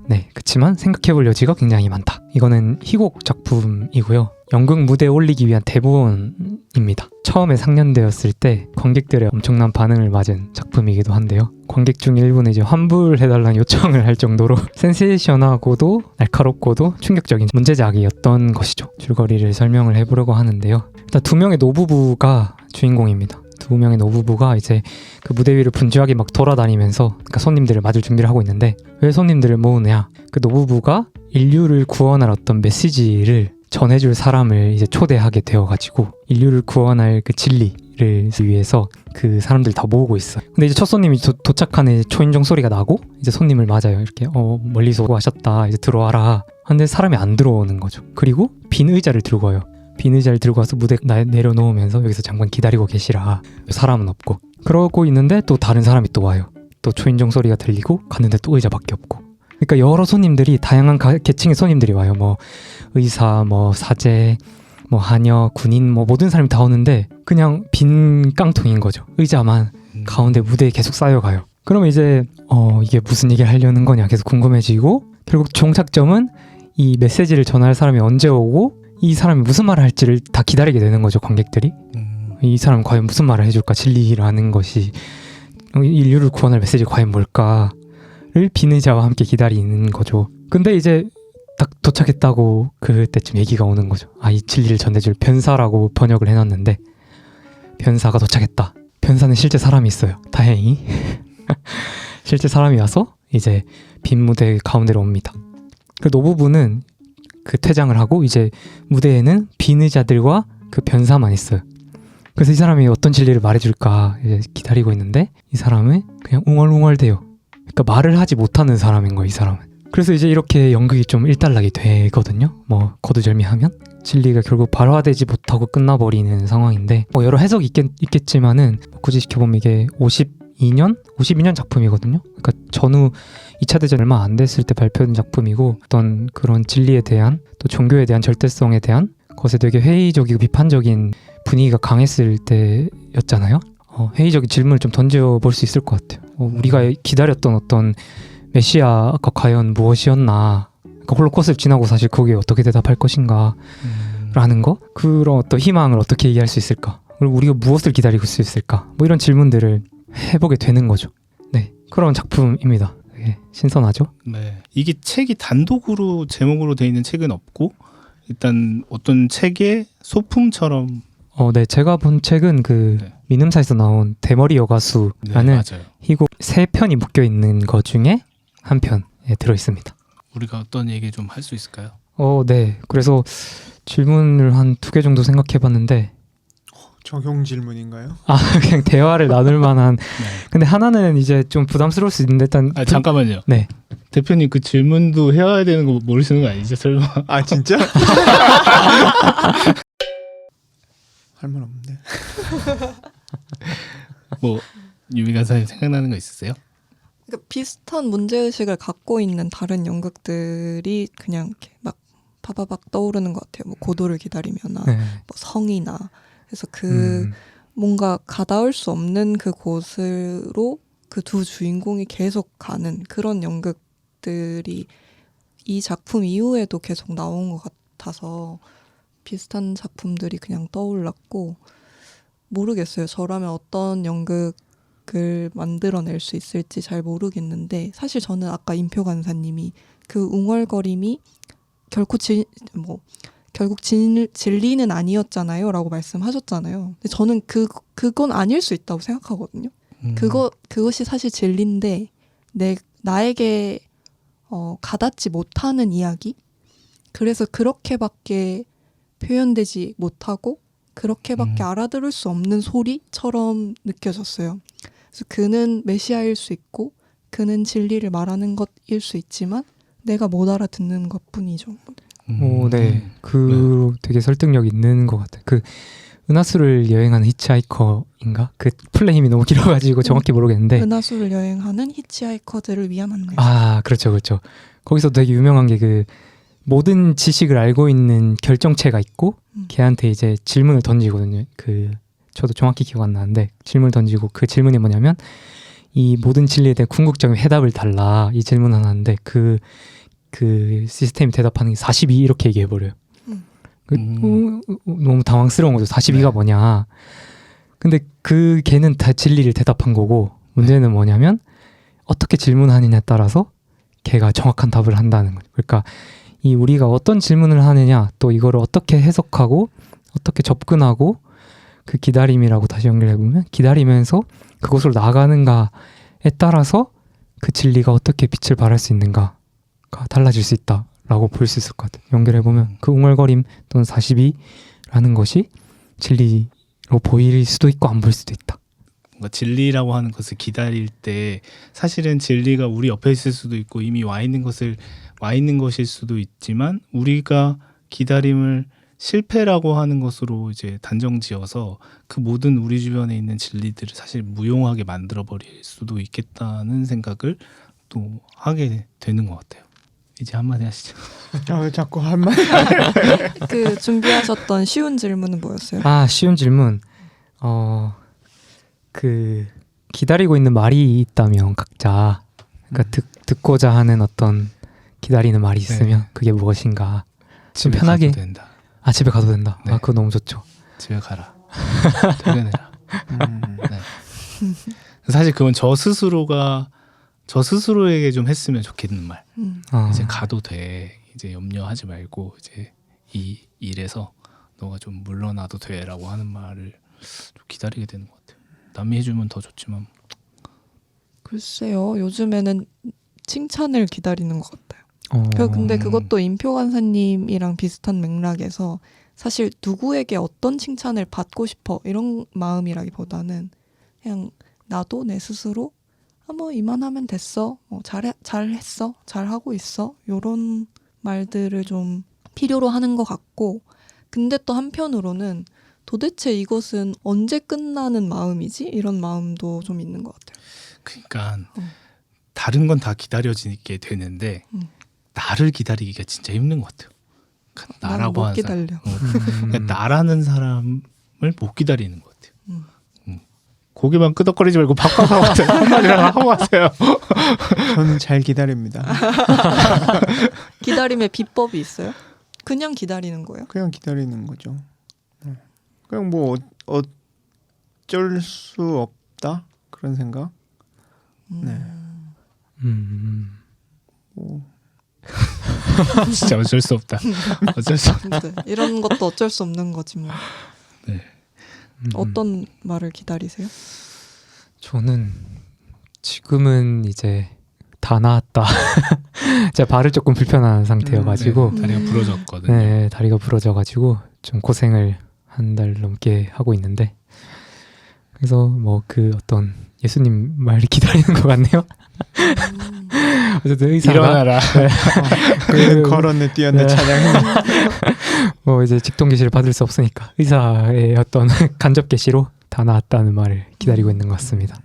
네, 그치만 생각해볼 여지가 굉장히 많다. 이거는 희곡 작품이고요. 연극 무대에 올리기 위한 대본입니다. 처음에 상연되었을 때 관객들의 엄청난 반응을 맞은 작품이기도 한데요. 관객 중 일부는 이제 환불해달라는 요청을 할 정도로 센세이션하고도 날카롭고도 충격적인 문제작이었던 것이죠. 줄거리를 설명을 해보려고 하는데요. 일단 2명의 노부부가 주인공입니다. 2명의 노부부가 이제 그 무대 위를 분주하게 막 돌아다니면서 그러니까 손님들을 맞을 준비를 하고 있는데 왜 손님들을 모으냐? 그 노부부가 인류를 구원할 어떤 메시지를 전해줄 사람을 이제 초대하게 되어가지고 인류를 구원할 그 진리를 위해서 그 사람들 다 모으고 있어요. 근데 이제 첫 손님이 도착하는 초인종 소리가 나고 이제 손님을 맞아요. 이렇게 멀리서 하셨다 이제 들어와라. 근데 사람이 안 들어오는 거죠. 그리고 빈 의자를 들고 와요. 빈 의자를 들고 와서 무대 내려놓으면서 여기서 잠깐 기다리고 계시라. 사람은 없고. 그러고 있는데 또 다른 사람이 또 와요. 또 초인종 소리가 들리고 갔는데 또 의자밖에 없고. 그러니까 여러 손님들이 다양한 계층의 손님들이 와요. 뭐 의사, 뭐 사제, 뭐 하녀, 군인, 뭐 모든 사람이 다 오는데 그냥 빈 깡통인 거죠. 의자만 가운데 무대에 계속 쌓여가요. 그러면 이제 이게 무슨 얘기를 하려는 거냐 계속 궁금해지고 결국 종착점은 이 메시지를 전할 사람이 언제 오고 이 사람이 무슨 말을 할지를 다 기다리게 되는 거죠. 관객들이. 이 사람은 과연 무슨 말을 해줄까? 진리라는 것이 인류를 구원할 메시지 과연 뭘까를 빈 의자와 함께 기다리는 거죠. 근데 이제 딱 도착했다고 그때쯤 얘기가 오는 거죠. 이 진리를 전해줄 변사라고 번역을 해놨는데 변사가 도착했다. 변사는 실제 사람이 있어요. 다행히 실제 사람이 와서 이제 빈 무대 가운데로 옵니다. 그 노부부는 그 퇴장을 하고 이제 무대에는 빈 의자들과 그 변사만 있어요. 그래서 이 사람이 어떤 진리를 말해줄까 이제 기다리고 있는데 이 사람은 그냥 웅얼웅얼대요. 그러니까 말을 하지 못하는 사람인 거예요, 이 사람은. 그래서 이제 이렇게 연극이 좀 일단락이 되거든요. 뭐 거두절미하면 진리가 결국 발화되지 못하고 끝나버리는 상황인데 뭐 여러 해석이 있겠지만은 굳이 지켜보면 이게 52년 작품이거든요. 그러니까 전후 2차 대전 얼마 안 됐을 때 발표된 작품이고 어떤 그런 진리에 대한 또 종교에 대한 절대성에 대한 것에 되게 회의적이고 비판적인 분위기가 강했을 때였잖아요. 회의적인 질문을 좀 던져볼 수 있을 것 같아요. 우리가 기다렸던 어떤 메시아가 과연 무엇이었나, 그러니까 홀로코스트를 지나고 사실 거기에 어떻게 대답할 것인가 라는 거, 그런 어떤 희망을 어떻게 얘기할 수 있을까, 그리고 우리가 무엇을 기다리고 수 있을까, 뭐 이런 질문들을 해보게 되는 거죠. 네, 그런 작품입니다. 되게 신선하죠? 네, 이게 책이 단독으로 제목으로 되어 있는 책은 없고 일단 어떤 책의 소품처럼. 네, 제가 본 책은 그 네. 민음사에서 나온 대머리 여가수라는 네, 맞아요. 희곡 3편이 묶여 있는 것 중에 한 편에 들어 있습니다. 우리가 어떤 얘기 좀 할 수 있을까요? 네. 그래서 질문을 한 2개 정도 생각해봤는데 적용 질문인가요? 그냥 대화를 나눌 만한. 네. 근데 하나는 이제 좀 부담스러울 수 있는데 일단 잠깐만요. 네. 대표님 그 질문도 해야 되는 거 모르시는 거 아니죠? 설마? 아 진짜? 할 말 없네. 뭐 유미 간사님 생각나는 거 있으세요? 그러니까 비슷한 문제의식을 갖고 있는 다른 연극들이 그냥 이렇게 막 파바박 떠오르는 것 같아요. 뭐 고도를 기다리면나 네. 뭐 성이나. 그래서 뭔가 가닿을 수 없는 그 곳으로 그 두 주인공이 계속 가는 그런 연극들이 이 작품 이후에도 계속 나온 것 같아서 비슷한 작품들이 그냥 떠올랐고, 모르겠어요. 저라면 어떤 연극을 만들어낼 수 있을지 잘 모르겠는데, 사실 저는 아까 임표 간사님이 그 웅얼거림이 결국 진리는 아니었잖아요 라고 말씀하셨잖아요. 근데 저는 그건 아닐 수 있다고 생각하거든요. 그것이 사실 진리인데 나에게 가닿지 못하는 이야기, 그래서 그렇게밖에 표현되지 못하고 그렇게밖에 알아들을 수 없는 소리처럼 느껴졌어요. 그래서 그는 메시아일 수 있고 그는 진리를 말하는 것일 수 있지만 내가 못 알아듣는 것뿐이죠. 네. 되게 설득력 있는 것 같아요. 그 은하수를 여행하는 히치하이커인가? 그 플레임이 너무 길어가지고 정확히 모르겠는데. 은하수를 여행하는 히치하이커들을 위한 안내. 그렇죠. 거기서 되게 유명한 게 그 모든 지식을 알고 있는 결정체가 있고 걔한테 이제 질문을 던지거든요. 저도 정확히 기억 안 나는데 질문을 던지고 그 질문이 뭐냐면 이 모든 진리에 대한 궁극적인 해답을 달라, 이 질문 하나인데 그 시스템이 대답하는 게 42 이렇게 얘기해버려요. 너무 당황스러운 거죠. 42가 네. 뭐냐. 근데 걔는 다 진리를 대답한 거고 문제는 뭐냐면 어떻게 질문하느냐에 따라서 걔가 정확한 답을 한다는 거죠. 그러니까 이 우리가 어떤 질문을 하느냐, 또 이거를 어떻게 해석하고 어떻게 접근하고 그 기다림이라고 다시 연결해보면 기다리면서 그곳으로 나가는가에 따라서 그 진리가 어떻게 빛을 발할 수 있는가가 달라질 수 있다라고 볼 수 있을 것 같아요. 연결해보면 그 웅얼거림 또는 42라는 것이 진리로 보일 수도 있고 안 보일 수도 있다. 뭔가 진리라고 하는 것을 기다릴 때 사실은 진리가 우리 옆에 있을 수도 있고 이미 와 있는 것일 수도 있지만 우리가 기다림을 실패라고 하는 것으로 이제 단정지어서 그 모든 우리 주변에 있는 진리들을 사실 무용하게 만들어 버릴 수도 있겠다는 생각을 또 하게 되는 것 같아요. 이제 한마디 하시죠. 자꾸 한마디. 그 준비하셨던 쉬운 질문은 뭐였어요? 아, 쉬운 질문. 그 기다리고 있는 말이 있다면 각자 그러니까 듣고자 하는 어떤 기다리는 말이 있으면 네. 그게 무엇인가. 좀 집에 편하게. 가도 된다. 아, 집에 가도 된다. 네. 아, 그거 너무 좋죠. 집에 가라. 퇴근해라. 음. 네. 사실 그건 저 스스로에게 좀 했으면 좋겠는 말. 이제 가도 돼. 이제 염려하지 말고 이제 이 일에서 너가 좀 물러나도 돼라고 하는 말을 좀 기다리게 되는 것 같아요. 남이 해주면 더 좋지만 글쎄요. 요즘에는 칭찬을 기다리는 것 같아요. 근데 음. 그것도 임표 간사님이랑 비슷한 맥락에서 사실 누구에게 어떤 칭찬을 받고 싶어 이런 마음이라기보다는 그냥 나도 내 스스로 뭐 이만하면 됐어, 뭐 잘했어, 잘하고 있어 이런 말들을 좀 필요로 하는 것 같고, 근데 또 한편으로는 도대체 이것은 언제 끝나는 마음이지? 이런 마음도 좀 있는 것 같아요. 그러니까 다른 건 다 기다려지게 되는데 나를 기다리기가 진짜 힘든 것 같아요. 그러니까 나는 나라고 못 하는 기다려. 그러니까 나라는 사람을 못 기다리는 것 같아요. 고개만 끄덕거리지 말고 바꿔서 한마디랑 하고 가세요. 저는 잘 기다립니다. 기다림의 비법이 있어요? 그냥 기다리는 거예요? 그냥 기다리는 거죠. 그냥 뭐 어쩔 수 없다 그런 생각. 네. 뭐 진짜 어쩔 수 없다. 어쩔 수 없다. 네, 이런 것도 어쩔 수 없는 거지 뭐. 네. 어떤 말을 기다리세요? 저는 지금은 이제 다 나았다. 제가 발을 조금 불편한 상태여가지고 네, 다리가 부러졌거든요. 네, 다리가 부러져가지고 좀 고생을 한 달 넘게 하고 있는데, 그래서 뭐 그 어떤 예수님 말을 기다리는 것 같네요. 어쨌든 의사가 일어나라. 그는 걸었네 뛰었네 네. 찬양해. 뭐 이제 직통 계시를 받을 수 없으니까 의사의 어떤 간접 계시로 다 나았다는 말을 기다리고 있는 것 같습니다.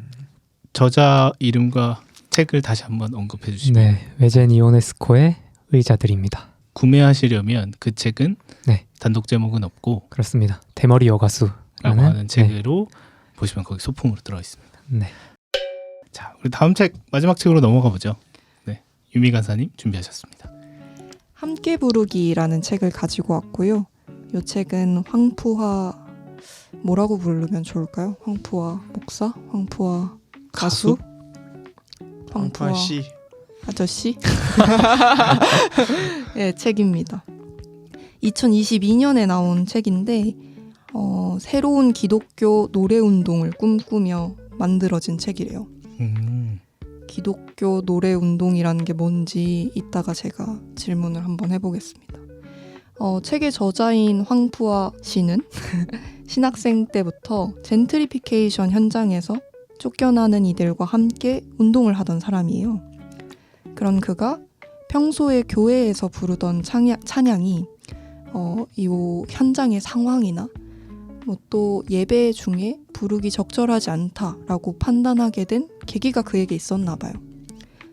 저자 이름과 책을 다시 한번 언급해 주시면 네, 외젠 이오네스코의 의자들입니다. 구매하시려면 그 책은 네. 단독 제목은 없고 그렇습니다. 대머리 여가수라는 라고 하는 책으로 보시면 거기 소품으로 들어 있습니다. 네. 자, 우리 다음 책 마지막 책으로 넘어가 보죠. 네, 유미 간사님 준비하셨습니다. 함께 부르기라는 책을 가지고 왔고요. 이 책은 황푸하 뭐라고 부르면 좋을까요? 황푸하 목사? 황푸하 가수? 황푸아 씨. 아저씨? 네, 책입니다. 2022년에 나온 책인데 새로운 기독교 노래운동을 꿈꾸며 만들어진 책이래요. 기독교 노래운동이라는 게 뭔지 이따가 제가 질문을 한번 해보겠습니다. 책의 저자인 황푸아 씨는 신학생 때부터 젠트리피케이션 현장에서 쫓겨나는 이들과 함께 운동을 하던 사람이에요. 그런 그가 평소에 교회에서 부르던 찬양이 이 현장의 상황이나 뭐 또 예배 중에 부르기 적절하지 않다라고 판단하게 된 계기가 그에게 있었나 봐요.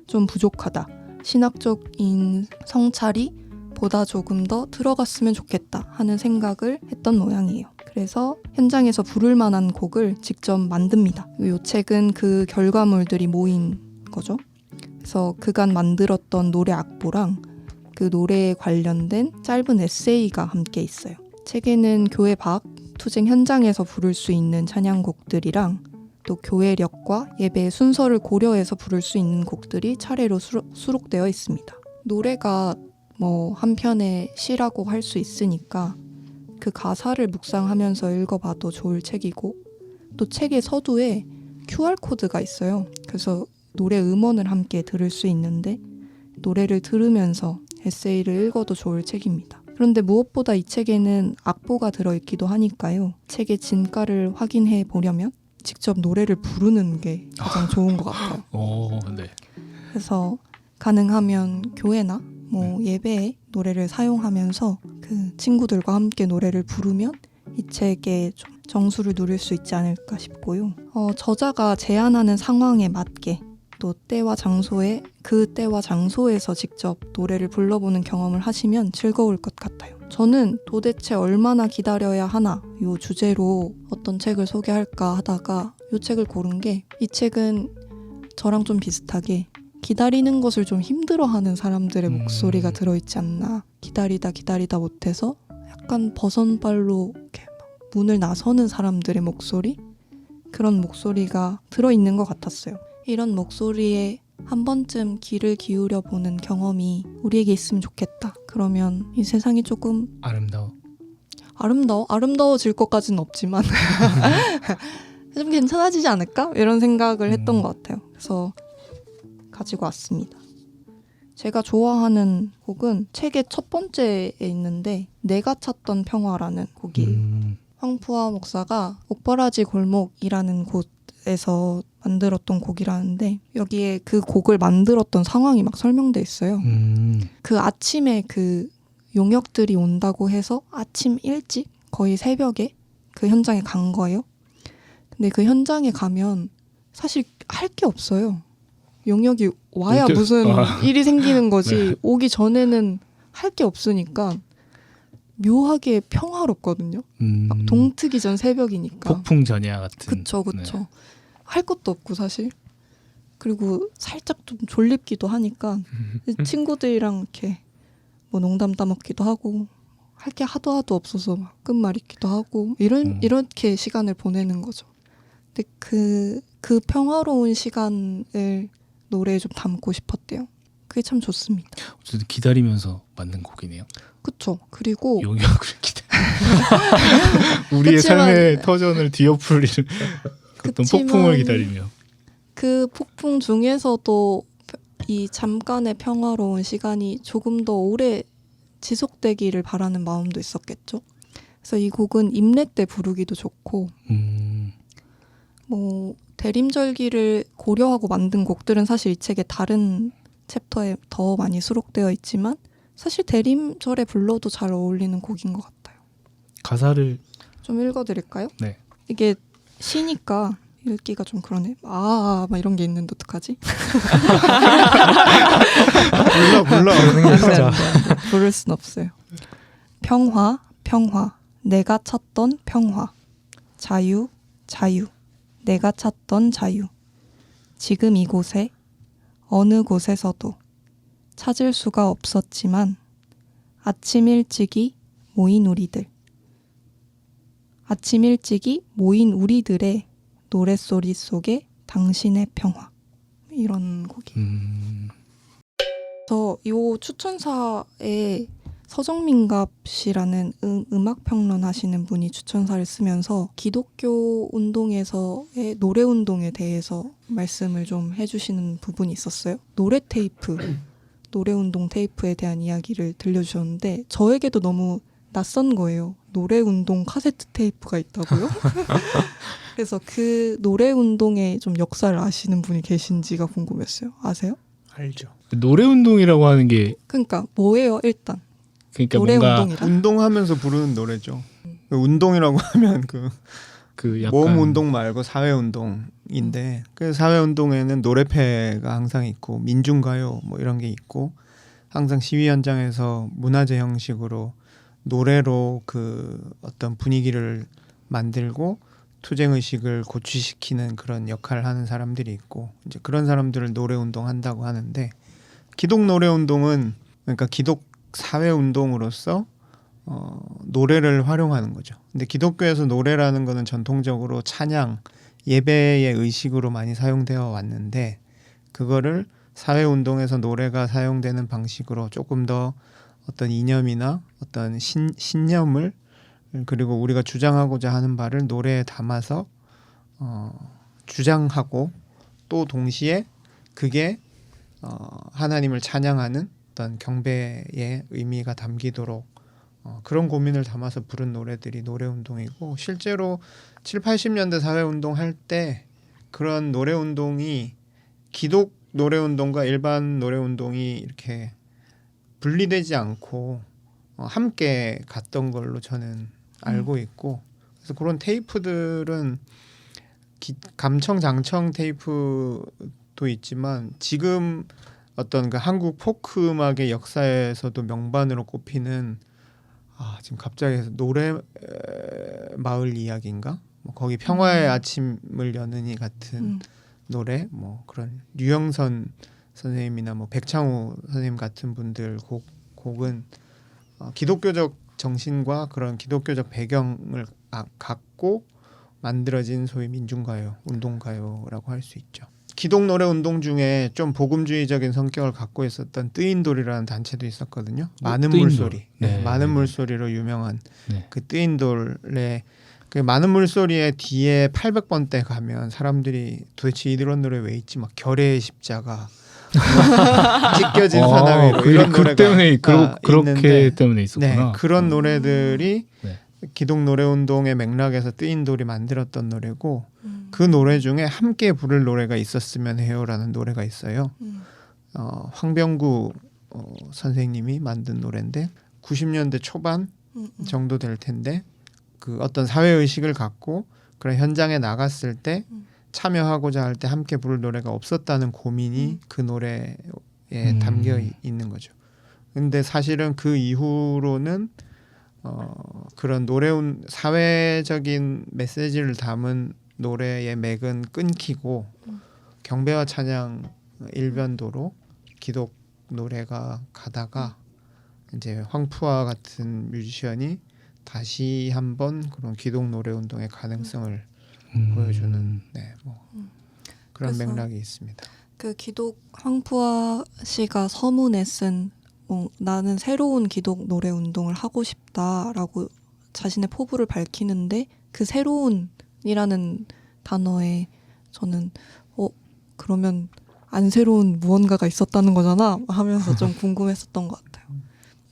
좀 부족하다. 신학적인 성찰이 보다 조금 더 들어갔으면 좋겠다 하는 생각을 했던 모양이에요. 그래서 현장에서 부를 만한 곡을 직접 만듭니다. 이 책은 그 결과물들이 모인 거죠. 그래서 그간 만들었던 노래 악보랑 그 노래에 관련된 짧은 에세이가 함께 있어요. 책에는 교회 밖 투쟁 현장에서 부를 수 있는 찬양곡들이랑 또 교회력과 예배의 순서를 고려해서 부를 수 있는 곡들이 차례로 수록되어 있습니다. 노래가 뭐 한편의 시라고 할 수 있으니까 그 가사를 묵상하면서 읽어봐도 좋을 책이고, 또 책의 서두에 QR코드가 있어요. 그래서 노래 음원을 함께 들을 수 있는데 노래를 들으면서 에세이를 읽어도 좋을 책입니다. 그런데 무엇보다 이 책에는 악보가 들어있기도 하니까요. 책의 진가를 확인해 보려면 직접 노래를 부르는 게 가장 좋은 것 같아요. 오, 네. 그래서 가능하면 교회나 뭐 예배에 노래를 사용하면서 그 친구들과 함께 노래를 부르면 이 책에 좀 정수를 누릴 수 있지 않을까 싶고요. 저자가 제안하는 상황에 맞게 또 때와 장소에 그 때와 장소에서 직접 노래를 불러보는 경험을 하시면 즐거울 것 같아요. 저는 도대체 얼마나 기다려야 하나 이 주제로 어떤 책을 소개할까 하다가 이 책을 고른 게, 이 책은 저랑 좀 비슷하게 기다리는 것을 좀 힘들어하는 사람들의 목소리가 들어있지 않나. 기다리다 못해서 약간 버선발로 이렇게 문을 나서는 사람들의 목소리? 그런 목소리가 들어있는 것 같았어요. 이런 목소리에 한 번쯤 귀를 기울여 보는 경험이 우리에게 있으면 좋겠다. 그러면 이 세상이 조금 아름다워질 것까지는 없지만 좀 괜찮아지지 않을까? 이런 생각을 했던 것 같아요. 그래서 가지고 왔습니다. 제가 좋아하는 곡은 책의 첫 번째에 있는데 내가 찾던 평화라는 곡이에요. 황푸아 목사가 옥바라지 골목이라는 곳에서 만들었던 곡이라는데 여기에 그 곡을 만들었던 상황이 막 설명돼 있어요. 그 아침에 그 용역들이 온다고 해서 아침 일찍 거의 새벽에 그 현장에 간 거예요. 근데 그 현장에 가면 사실 할 게 없어요. 용역이 와야 무슨 일이 생기는 거지. 네. 오기 전에는 할 게 없으니까 묘하게 평화롭거든요. 막 동트기 전 새벽이니까. 폭풍 전야 같은. 그쵸. 네. 할 것도 없고 사실. 그리고 살짝 좀 졸립기도 하니까 친구들이랑 이렇게 뭐 농담 따먹기도 하고 할 게 하도 없어서 막 끝말잇기도 하고 이렇게 시간을 보내는 거죠. 근데 그 평화로운 시간을 노래에 좀 담고 싶었대요. 그게 참 좋습니다. 어쨌든 기다리면서 만든 곡이네요. 그쵸. 그리고 용역을 우리의 삶의 터전을 뒤엎을 어떤 폭풍을 기다리며. 그 폭풍 중에서도 이 잠깐의 평화로운 시간이 조금 더 오래 지속되기를 바라는 마음도 있었겠죠. 그래서 이 곡은 임례 때 부르기도 좋고 뭐 대림절기를 고려하고 만든 곡들은 사실 이 책의 다른 챕터에 더 많이 수록되어 있지만 사실 대림절에 불러도 잘 어울리는 곡인 것 같아요. 가사를 좀 읽어드릴까요? 네. 이게 시니까 읽기가 좀 그러네. 막 이런 게 있는데 어떡하지? 불러. 부를 순 없어요. 평화, 내가 찾던 평화. 자유, 내가 찾던 자유. 지금 이곳에 어느 곳에서도 찾을 수가 없었지만 아침 일찍이 모인 우리들의 노랫소리 속에 당신의 평화. 이런 곡이. 그래서 이 추천사에 서정민갑 씨라는 음악평론 하시는 분이 추천사를 쓰면서 기독교 운동에서의 노래 운동에 대해서 말씀을 좀 해주시는 부분이 있었어요. 노래 운동 테이프에 대한 이야기를 들려주셨는데 저에게도 너무 낯선 거예요. 노래 운동 카세트 테이프가 있다고요? 그래서 그 노래 운동의 좀 역사를 아시는 분이 계신지가 궁금했어요. 아세요? 알죠. 노래 운동이라고 하는 게 그러니까 뭐예요 일단? 그러니까 노래 뭔가 운동이라? 운동하면서 부르는 노래죠. 운동이라고 하면 그 약간 몸 운동 말고 사회 운동인데 그 사회 운동에는 노래패가 항상 있고 민중가요 뭐 이런 게 있고 항상 시위 현장에서 문화제 형식으로 노래로 그 어떤 분위기를 만들고 투쟁 의식을 고취시키는 그런 역할을 하는 사람들이 있고 이제 그런 사람들을 노래 운동 한다고 하는데 기독 노래 운동은 그러니까 기독 사회 운동으로서 노래를 활용하는 거죠. 근데 기독교에서 노래라는 거는 전통적으로 찬양, 예배의 의식으로 많이 사용되어 왔는데 그거를 사회 운동에서 노래가 사용되는 방식으로 조금 더 어떤 이념이나 어떤 신념을 그리고 우리가 주장하고자 하는 바를 노래에 담아서 주장하고 또 동시에 그게 하나님을 찬양하는 어떤 경배의 의미가 담기도록 그런 고민을 담아서 부른 노래들이 노래운동이고 실제로 7, 80년대 사회운동 할 때 그런 노래운동이 기독 노래운동과 일반 노래운동이 이렇게 분리되지 않고 함께 갔던 걸로 저는 알고 있고 그래서 그런 테이프들은 감청 장청 테이프도 있지만 지금 어떤 그 한국 포크 음악의 역사에서도 명반으로 꼽히는 지금 갑자기 노래 마을 이야기인가 뭐 거기 평화의 아침을 여느니 같은 노래 뭐 그런 류영선 선생님이나 뭐 백창호 선생님 같은 분들 곡은 기독교적 정신과 그런 기독교적 배경을 갖고 만들어진 소위 민중가요, 운동가요라고 할 수 있죠. 기독 노래 운동 중에 좀 복음주의적인 성격을 갖고 있었던 뜨인돌이라는 단체도 있었거든요. 많은 뜨인돌. 물소리, 네. 많은 물소리로 유명한 네. 그 뜨인돌의 그 많은 물소리의 뒤에 800번대 가면 사람들이 도대체 이런 노래 왜 있지? 막 결의의 십자가, 찢겨진 사나이 이런 노래가 때문에 그렇게 있는데, 때문에 있었구나. 네, 그런 노래들이 네. 기독 노래 운동의 맥락에서 뜨인돌이 만들었던 노래고 그 노래 중에 함께 부를 노래가 있었으면 해요라는 노래가 있어요. 황병구 선생님이 만든 노래인데 90년대 초반 정도 될 텐데 그 어떤 사회 의식을 갖고 그런 현장에 나갔을 때 참여하고자 할 때 함께 부를 노래가 없었다는 고민이 그 노래에 담겨 있는 거죠. 근데 사실은 그 이후로는 그런 사회적인 메시지를 담은 노래의 맥은 끊기고 경배와 찬양 일변도로 기독 노래가 가다가 이제 황푸아 같은 뮤지션이 다시 한번 그런 기독 노래 운동의 가능성을 보여주는 그런 그래서 맥락이 있습니다. 그 기독 황푸아 씨가 서문에 쓴 나는 새로운 기독 노래 운동을 하고 싶다라고 자신의 포부를 밝히는데 그 새로운이라는 단어에 저는 그러면 안 새로운 무언가가 있었다는 거잖아 하면서 좀 궁금했었던 것 같아요.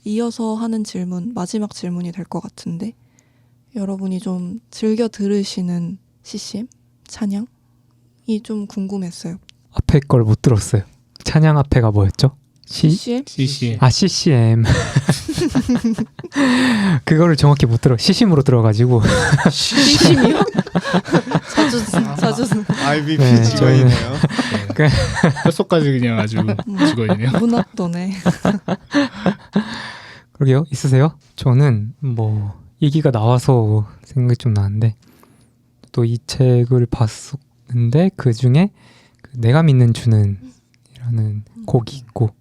이어서 하는 질문, 마지막 질문이 될 것 같은데 여러분이 좀 즐겨 들으시는 CCM? 찬양이 좀 궁금했어요. 앞에 걸 못 들었어요. 찬양 앞에가 뭐였죠? CCM? CC. CCM. 그거를 정확히 못 들어. CCM으로 들어가지고. CCM이요? 자주 IBP 네, 직원이네요. 뼛속까지 그냥 아주 직원이네요. 문학도네. 그러게요. 있으세요? 저는 뭐 얘기가 나와서 생각이 좀 나는데 또 이 책을 봤었는데 그 중에 내가 믿는 주는 이라는 곡이 있고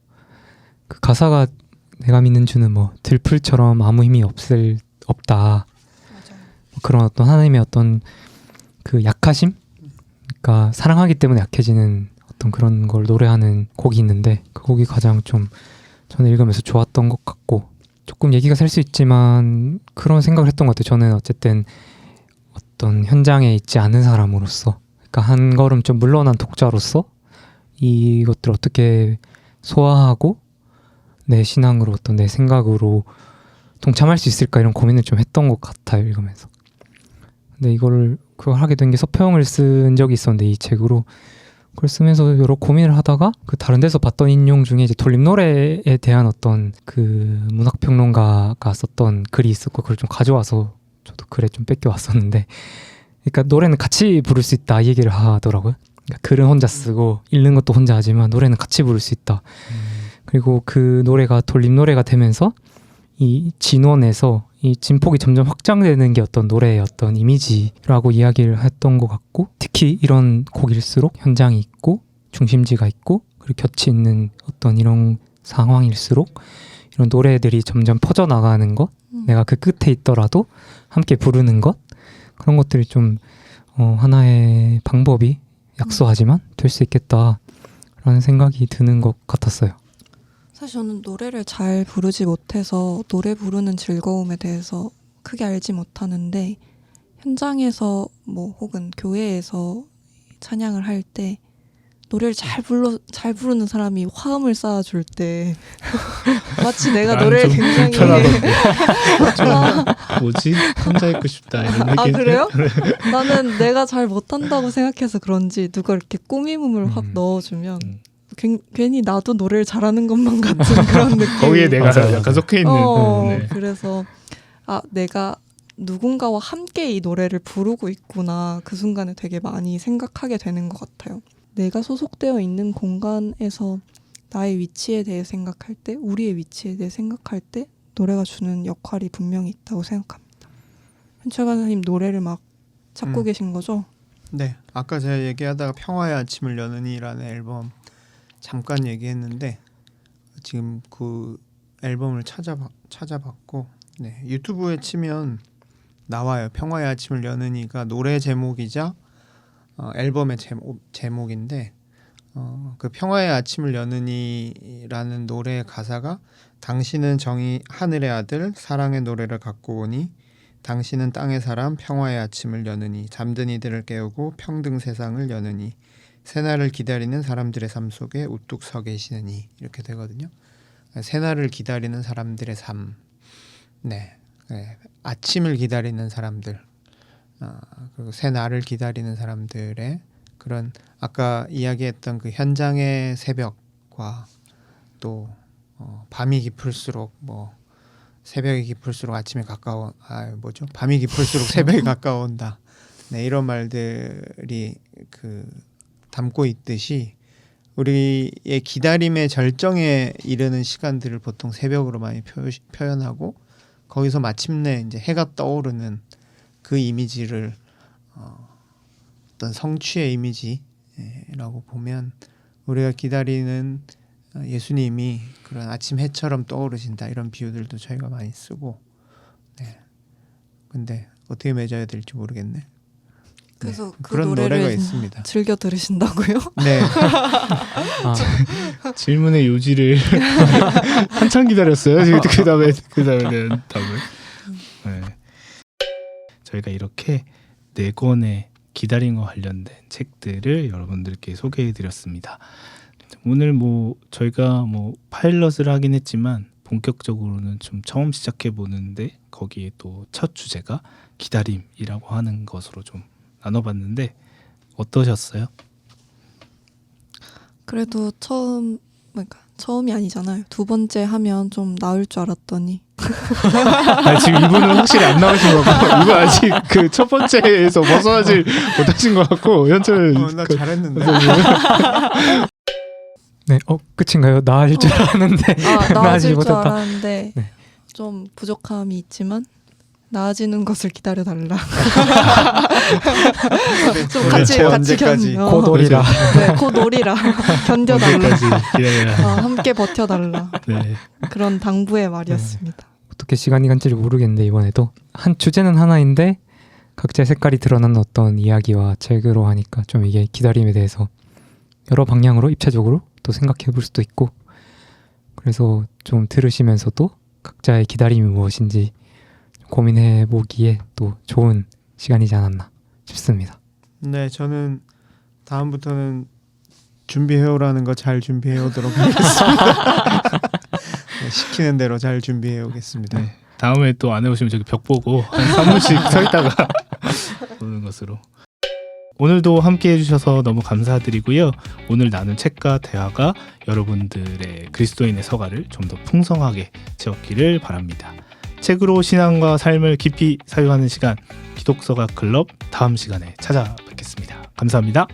그 가사가 내가 믿는 주는 뭐 들풀처럼 아무 힘이 없다. 맞아요. 그런 어떤 하나님의 어떤 그 약하심? 그러니까 사랑하기 때문에 약해지는 어떤 그런 걸 노래하는 곡이 있는데 그 곡이 가장 좀 저는 읽으면서 좋았던 것 같고 조금 얘기가 셀 수 있지만 그런 생각을 했던 것 같아요. 저는 어쨌든 어떤 현장에 있지 않은 사람으로서 그러니까 한 걸음 좀 물러난 독자로서 이것들을 어떻게 소화하고 내 신앙으로 어떤 내 생각으로 동참할 수 있을까 이런 고민을 좀 했던 것 같아요. 읽으면서. 근데 그걸 하게 된 게 서평을 쓴 적이 있었는데 이 책으로 그걸 쓰면서 여러 고민을 하다가 그 다른 데서 봤던 인용 중에 이제 돌림노래에 대한 어떤 그 문학평론가가 썼던 글이 있었고 그걸 좀 가져와서 저도 글에 좀 뺏겨왔었는데 그러니까 노래는 같이 부를 수 있다 이 얘기를 하더라고요. 그러니까 글은 혼자 쓰고 읽는 것도 혼자 하지만 노래는 같이 부를 수 있다. 그리고 그 노래가 돌림노래가 되면서 이 진원에서 이 진폭이 점점 확장되는 게 어떤 노래의 어떤 이미지라고 이야기를 했던 것 같고 특히 이런 곡일수록 현장이 있고 중심지가 있고 그리고 곁이 있는 어떤 이런 상황일수록 이런 노래들이 점점 퍼져나가는 것 내가 그 끝에 있더라도 함께 부르는 것 그런 것들이 좀 하나의 방법이 약소하지만 될 수 있겠다라는 생각이 드는 것 같았어요. 사실 저는 노래를 잘 부르지 못해서 노래 부르는 즐거움에 대해서 크게 알지 못하는데 현장에서 뭐 혹은 교회에서 찬양을 할 때 노래를 잘 부르는 사람이 화음을 쌓아줄 때 마치 내가 노래를 굉장히 뭐지? 혼자 있고 싶다 이런 느낌. 아 그래요? 나는 내가 잘 못한다고 생각해서 그런지 누가 이렇게 꾸밈음을 확 넣어주면 괜히 나도 노래를 잘하는 것만 같은 그런 느낌. 거기에 내가 맞아요. 약간 속해 있는. 네. 그래서 내가 누군가와 함께 이 노래를 부르고 있구나. 그 순간에 되게 많이 생각하게 되는 것 같아요. 내가 소속되어 있는 공간에서 나의 위치에 대해 생각할 때, 우리의 위치에 대해 생각할 때 노래가 주는 역할이 분명히 있다고 생각합니다. 현철 선생님 노래를 막 찾고 계신 거죠? 네, 아까 제가 얘기하다가 평화의 아침을 여는이라는 앨범 잠깐 얘기했는데 지금 그 앨범을 찾아봤고 네, 유튜브에 치면 나와요. 평화의 아침을 여는이가 노래 제목이자 앨범의 제목인데 그 평화의 아침을 여는이라는 노래의 가사가 당신은 정의 하늘의 아들 사랑의 노래를 갖고 오니 당신은 땅의 사람 평화의 아침을 여느니 잠든 이들을 깨우고 평등 세상을 여느니 새날을 기다리는 사람들의 삶 속에 우뚝 서 계시느니 이렇게 되거든요. 새날을 기다리는 사람들의 삶, 네, 아침을 기다리는 사람들, 그리고 새날을 기다리는 사람들의 그런 아까 이야기했던 그 현장의 새벽과 또 밤이 깊을수록 뭐 새벽이 깊을수록 아침이 가까워 밤이 깊을수록 새벽이 가까워온다. 네, 이런 말들이 그 담고 있듯이 우리의 기다림의 절정에 이르는 시간들을 보통 새벽으로 많이 표현하고 거기서 마침내 이제 해가 떠오르는 그 이미지를 어떤 성취의 이미지라고 보면 우리가 기다리는 예수님이 그런 아침 해처럼 떠오르신다 이런 비유들도 저희가 많이 쓰고 네. 근데 어떻게 맺어야 될지 모르겠네. 그래서 네. 그 그런 노래가 노래를 있습니다. 즐겨 들으신다고요? 네. 질문의 요지를 한참 기다렸어요. 지금 그다음에 답을. 네. 저희가 이렇게 4권의 기다림과 관련된 책들을 여러분들께 소개해드렸습니다. 오늘 뭐 저희가 뭐 파일럿을 하긴 했지만 본격적으로는 좀 처음 시작해 보는데 거기에 또 첫 주제가 기다림이라고 하는 것으로 좀 나눠봤는데 어떠셨어요? 그래도 처음이 아니잖아요. 2번째 하면 좀 나을 줄 알았더니 지금 이분은 확실히 안 나오신 것 같고 이분 아직 그 첫 번째에서 벗어나질 못하신 것 같고 현철 나 잘했는데. 네, 끝인가요? 나아질 줄 알았는데 나아질 나아지지 줄 못했다. 알았는데 네. 좀 부족함이 있지만 나아지는 것을 기다려달라. 좀 같이 언제까지? 고돌이라. 네, 고놀이라 견뎌달라. 언제까지 기다려야. 함께 버텨달라. 네. 그런 당부의 말이었습니다. 어떻게 시간이 간지를 모르겠는데 이번에도 한 주제는 하나인데 각자의 색깔이 드러나는 어떤 이야기와 책으로 하니까 좀 이게 기다림에 대해서 여러 방향으로 입체적으로 또 생각해 볼 수도 있고 그래서 좀 들으시면서도 각자의 기다림이 무엇인지 고민해 보기에 또 좋은 시간이지 않았나 싶습니다. 네, 저는 다음부터는 준비해오라는 거 잘 준비해오도록 하겠습니다. 네, 시키는 대로 잘 준비해오겠습니다. 네. 다음에 또 안 해오시면 저기 벽 보고 한 3분씩 서 있다가 보는 것으로. 오늘도 함께 해주셔서 너무 감사드리고요. 오늘 나눈 책과 대화가 여러분들의 그리스도인의 서가를 좀 더 풍성하게 채웠기를 바랍니다. 책으로 신앙과 삶을 깊이 사유하는 시간 기독서가 클럽 다음 시간에 찾아뵙겠습니다. 감사합니다.